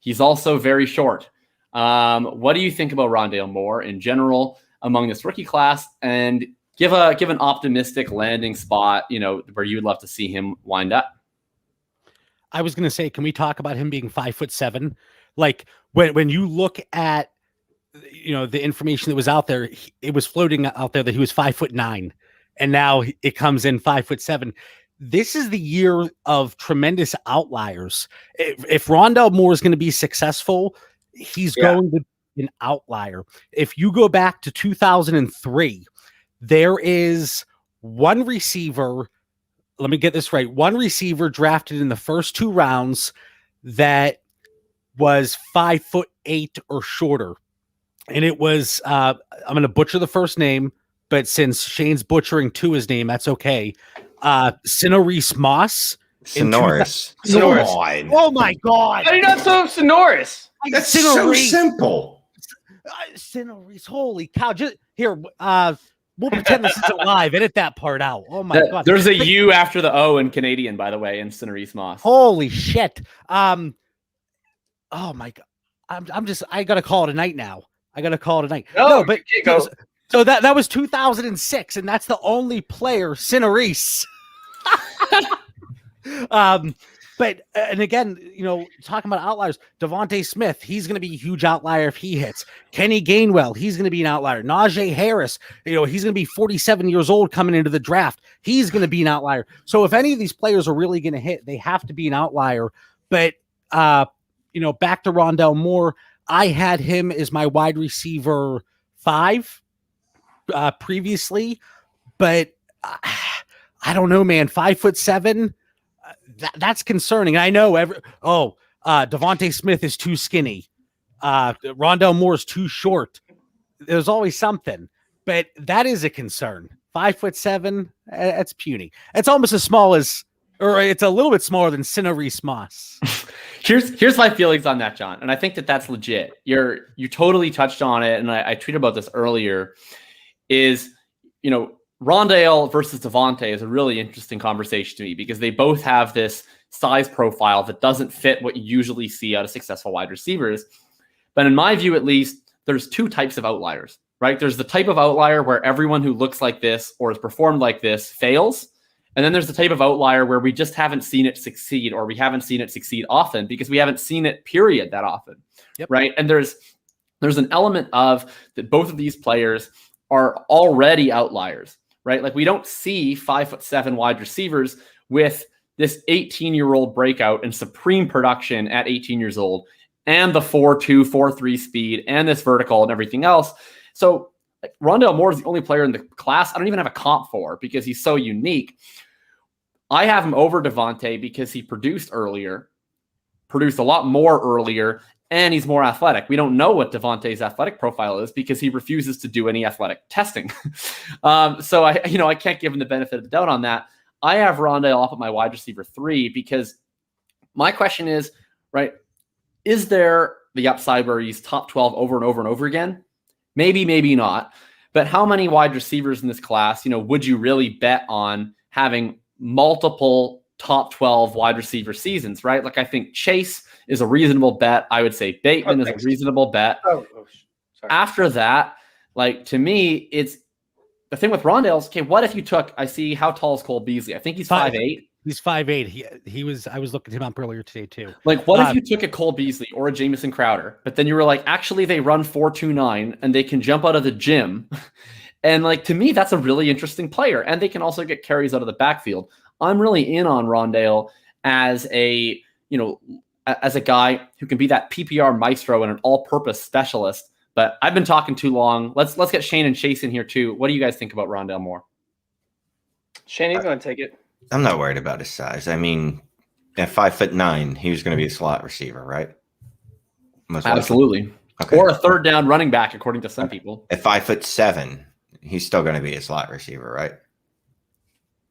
He's also very short. What do you think about Rondale Moore in general among this rookie class? And give an optimistic landing spot, where you would love to see him wind up. I was going to say, can we talk about him being 5'7"? Like when you look at, the information that was out there, it was floating out there that he was 5'9", and now it comes in 5'7". This is the year of tremendous outliers. If Rondale Moore is going to be successful, he's going to be an outlier. If you go back to 2003, there is one receiver. Let me get this right. One receiver drafted in the first 2 rounds that was 5'8" or shorter. And it was, I'm going to butcher the first name, but since Shane's butchering to his name, that's okay. Sonoris Moss. Sonoris. Oh my God. How do you not know Sonoris? That's so simple. Sonoris. Holy cow. Just here. We'll pretend this isn't live. Edit that part out. Oh my God. There's a U after the O in Canadian, by the way, in Sonoris Moss. Holy shit. Oh my God. I got to call it a night now. I got to call it tonight. No, but you can't go. so that was 2006, and that's the only player, Cinereese. But and again, talking about outliers, Devontae Smith, he's going to be a huge outlier if he hits. Kenny Gainwell, he's going to be an outlier. Najee Harris, he's going to be 47 years old coming into the draft. He's going to be an outlier. So if any of these players are really going to hit, they have to be an outlier. But back to Rondale Moore, I had him as my wide receiver 5 previously, but I don't know, man. 5'7". That's concerning. I know Devontae Smith is too skinny. Rondale Moore is too short. There's always something, but that is a concern. 5'7", that's puny. It's almost as small as, or it's a little bit smaller than Cinereese Moss. Here's my feelings on that, John, and I think that's legit. You totally touched on it, and I tweeted about this earlier. Is Rondale versus Devontae is a really interesting conversation to me because they both have this size profile that doesn't fit what you usually see out of successful wide receivers. But in my view, at least, there's 2 types of outliers, right? There's the type of outlier where everyone who looks like this or is performed like this fails. And then there's the type of outlier where we just haven't seen it succeed, or we haven't seen it succeed often because we haven't seen it, period, that often, right? And there's an element of that both of these players are already outliers. Right? Like we don't see 5'7" wide receivers with this 18-year-old breakout and supreme production at 18 years old and the 4.2, 4.3 speed and this vertical and everything else. So Rondale Moore is the only player in the class I don't even have a comp for because he's so unique. I have him over Devontae because he produced a lot more earlier, and he's more athletic. We don't know what Devontae's athletic profile is because he refuses to do any athletic testing. So I can't give him the benefit of the doubt on that. I have Rondale up at my wide receiver 3 because my question is, right, is there the upside where he's top 12 over and over and over again? Maybe, maybe not. But how many wide receivers in this class, would you really bet on having multiple top 12 wide receiver seasons, right? Like I think Chase is a reasonable bet. I would say Bateman is a reasonable bet. Sorry. After that, like to me, it's the thing with Rondale is, okay, what if you took, I see how tall is Cole Beasley? I think he's 5'8". He's 5'8". I was looking him up earlier today too. Like what if you took a Cole Beasley or a Jamison Crowder, but then you were like, actually they run 4.29 and they can jump out of the gym. And like, to me, that's a really interesting player. And they can also get carries out of the backfield. I'm really in on Rondale as a guy who can be that PPR maestro and an all-purpose specialist. But I've been talking too long. Let's get Shane and Chase in here too. What do you guys think about Rondale Moore? Shane, you going to take it? I'm not worried about his size. I mean, at 5'9", he was going to be a slot receiver, right? Absolutely. Okay. Or a third down running back, according to some people. At 5'7", he's still going to be a slot receiver, right?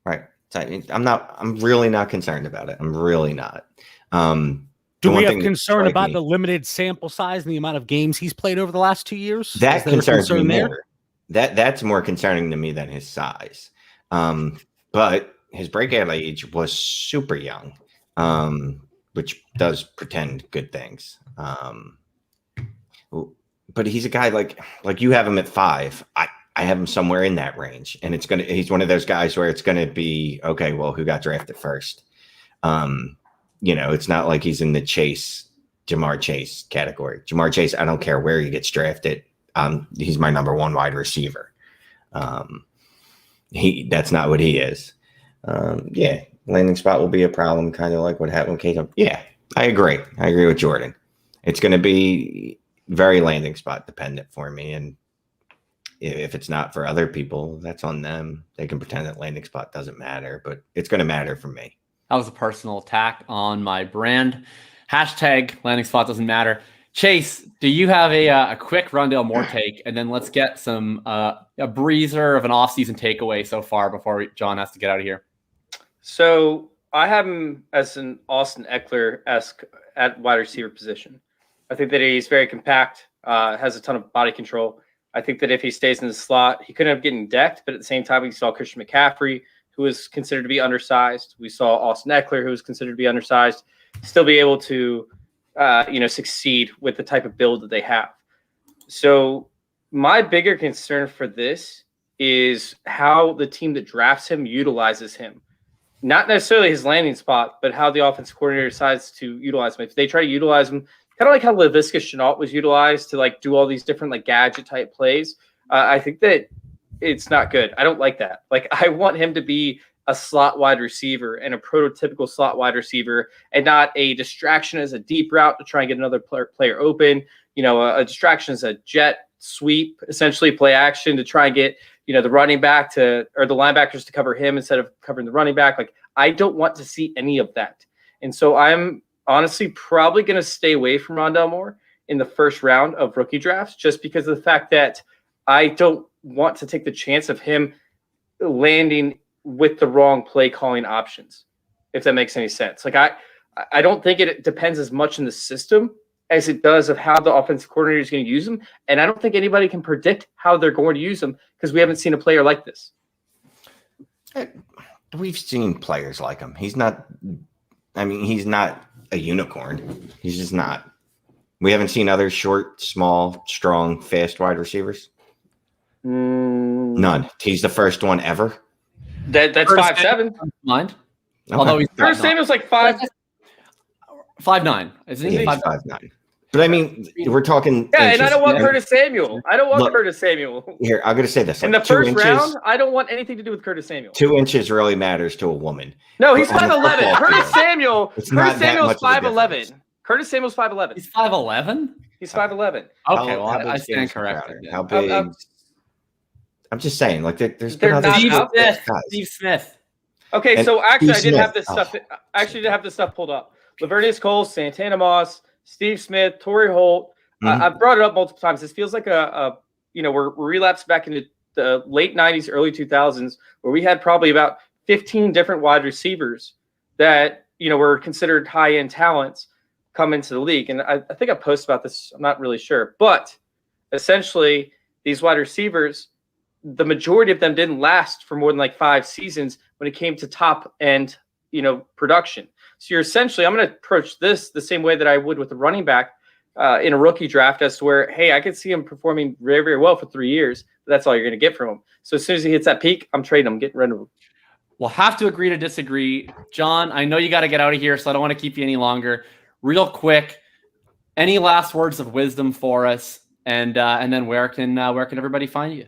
Right. So, I'm really not concerned about it. I'm really not. Do we have concern about the limited sample size and the amount of games he's played over the last 2 years? That concerns me more. That's more concerning to me than his size. But his breakout age was super young, which does pretend good things. But he's a guy like you have him at 5. I have him somewhere in that range, and he's one of those guys where it's gonna be okay. Well, who got drafted first? It's not like he's in the Jamar Chase category. Jamar Chase, I don't care where he gets drafted. He's my number 1 wide receiver. That's not what he is. Landing spot will be a problem, kind of like what happened with Jakob. Yeah, I agree. I agree with Jordan. It's going to be very landing spot dependent for me, and if it's not for other people, that's on them. They can pretend that landing spot doesn't matter, but it's going to matter for me. That was a personal attack on my brand. Hashtag landing spot doesn't matter. Chase, do you have a quick Rondale Moore take? And then let's get some a breezer of an offseason takeaway so far before John has to get out of here. So I have him as an Austin Eckler-esque at wide receiver position. I think that he's very compact, has a ton of body control. I think that if he stays in the slot, he could end up getting decked, but at the same time, we saw Christian McCaffrey, who was considered to be undersized. We saw Austin Eckler, who was considered to be undersized, still be able to, succeed with the type of build that they have. So my bigger concern for this is how the team that drafts him utilizes him. Not necessarily his landing spot, but how the offensive coordinator decides to utilize him. If they try to utilize him, kind of like how Laviska Shenault was utilized to like do all these different like gadget type plays, I think that it's not good. I don't like that. Like I want him to be a slot wide receiver and a prototypical slot wide receiver, and not a distraction as a deep route to try and get another player open. You know, a distraction as a jet sweep, essentially play action to try and get, you know, the running back to, or the linebackers to cover him instead of covering the running back. Like I don't want to see any of that. And so I'm honestly probably going to stay away from Rondale Moore in the first round of rookie drafts, just because of the fact that I don't want to take the chance of him landing with the wrong play calling options, if that makes any sense. Like I don't think it depends as much in the system as it does of how the offensive coordinator is going to use them. And I don't think anybody can predict how they're going to use them because we haven't seen a player like this. We've seen players like him. He's not a unicorn. He's just not. We haven't seen other short, small, strong, fast wide receivers. None. He's the first one ever. That's 5'7". Mind. Okay. Although he's Curtis Samuel's like 5'9". Isn't he? Yeah, he's 5'9". But I mean, we're talking. Yeah, and I don't want Curtis Samuel. Curtis Samuel. Here, I'm going to say this. In the first round, I don't want anything to do with Curtis Samuel. 2 inches really matters to a woman. No, he's 5'11". Curtis Samuel's 5'11". Curtis Samuel's 5'11". He's 5'11". He's 5'11". Okay, well, I stand corrected. How big? I'm just saying, like, there's They're not out there. Steve Smith. Okay, And so actually, Steve I did Smith. have this stuff. I actually did have this stuff pulled up. Lavernius Cole, Santana Moss, Steve Smith, Torrey Holt. I brought it up multiple times. This feels like we're relapsed back into the late 90s, early 2000s, where we had probably about 15 different wide receivers that, you know, were considered high-end talents come into the league. And I think I posted about this. I'm not really sure. But essentially, these wide receivers, the majority of them didn't last for more than like 5 seasons when it came to top end, you know, production. So you're essentially, I'm going to approach this the same way that I would with the running back in a rookie draft, as to where, hey, I could see him performing very, very well for 3 years, but that's all you're going to get from him. So as soon as he hits that peak, I'm trading him, getting rid of him. We'll have to agree to disagree. John, I know you got to get out of here, so I don't want to keep you any longer. Real quick, any last words of wisdom for us, and then where can everybody find you?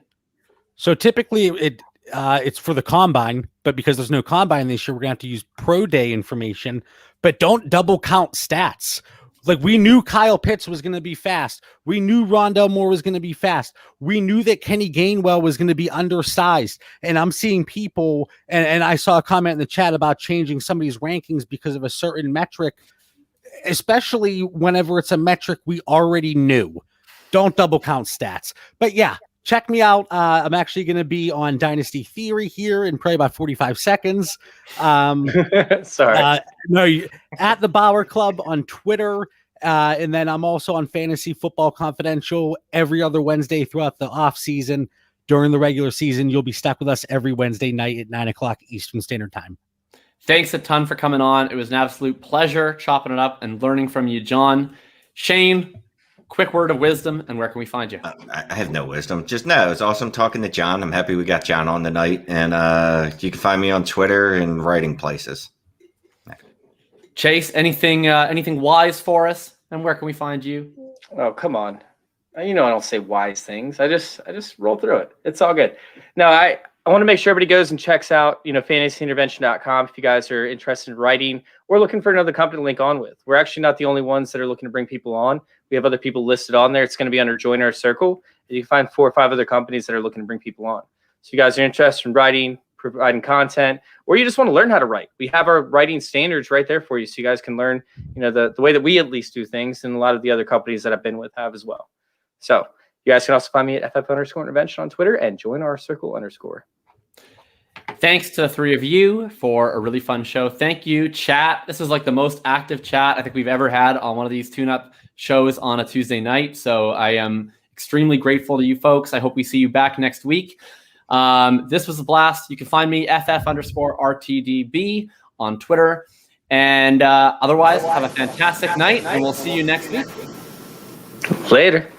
So typically it's for the combine, but because there's no combine this year, we're going to have to use pro day information, but don't double count stats. Like, we knew Kyle Pitts was going to be fast. We knew Rondale Moore was going to be fast. We knew that Kenny Gainwell was going to be undersized. And I'm seeing people, and I saw a comment in the chat about changing somebody's rankings because of a certain metric, especially whenever it's a metric we already knew. Don't double count stats. But yeah, check me out. I'm actually going to be on Dynasty Theory here in probably about 45 seconds. Sorry. No, at the Bauer Club on Twitter. And then I'm also on Fantasy Football Confidential every other Wednesday throughout the off season. During the regular season, you'll be stuck with us every Wednesday night at 9:00 Eastern Standard Time. Thanks a ton for coming on. It was an absolute pleasure chopping it up and learning from you, John. Shane, quick word of wisdom, and where can we find you? I have no wisdom. Just no. It's awesome talking to John. I'm happy we got John on tonight, and you can find me on Twitter and writing places. Chase, anything wise for us, and where can we find you? Oh, come on. You know I don't say wise things. I just roll through it. It's all good. No, I want to make sure everybody goes and checks out, fantasyintervention.com if you guys are interested in writing or looking for another company to link on with. We're actually not the only ones that are looking to bring people on. We have other people listed on there. It's going to be under Join Our Circle. You can find 4 or 5 other companies that are looking to bring people on. So you guys are interested in writing, providing content, or you just want to learn how to write. We have our writing standards right there for you, so you guys can learn, the way that we at least do things, and a lot of the other companies that I've been with have as well. So you guys can also find me at FF_intervention on Twitter and Join Our Circle _. Thanks to the 3 of you for a really fun show. Thank you, chat. This is like the most active chat I think we've ever had on one of these tune-up shows on a Tuesday night. So I am extremely grateful to you folks. I hope we see you back next week. This was a blast. You can find me FF_RTDB on Twitter. And otherwise, have a fantastic night, and we'll see you next week. Later.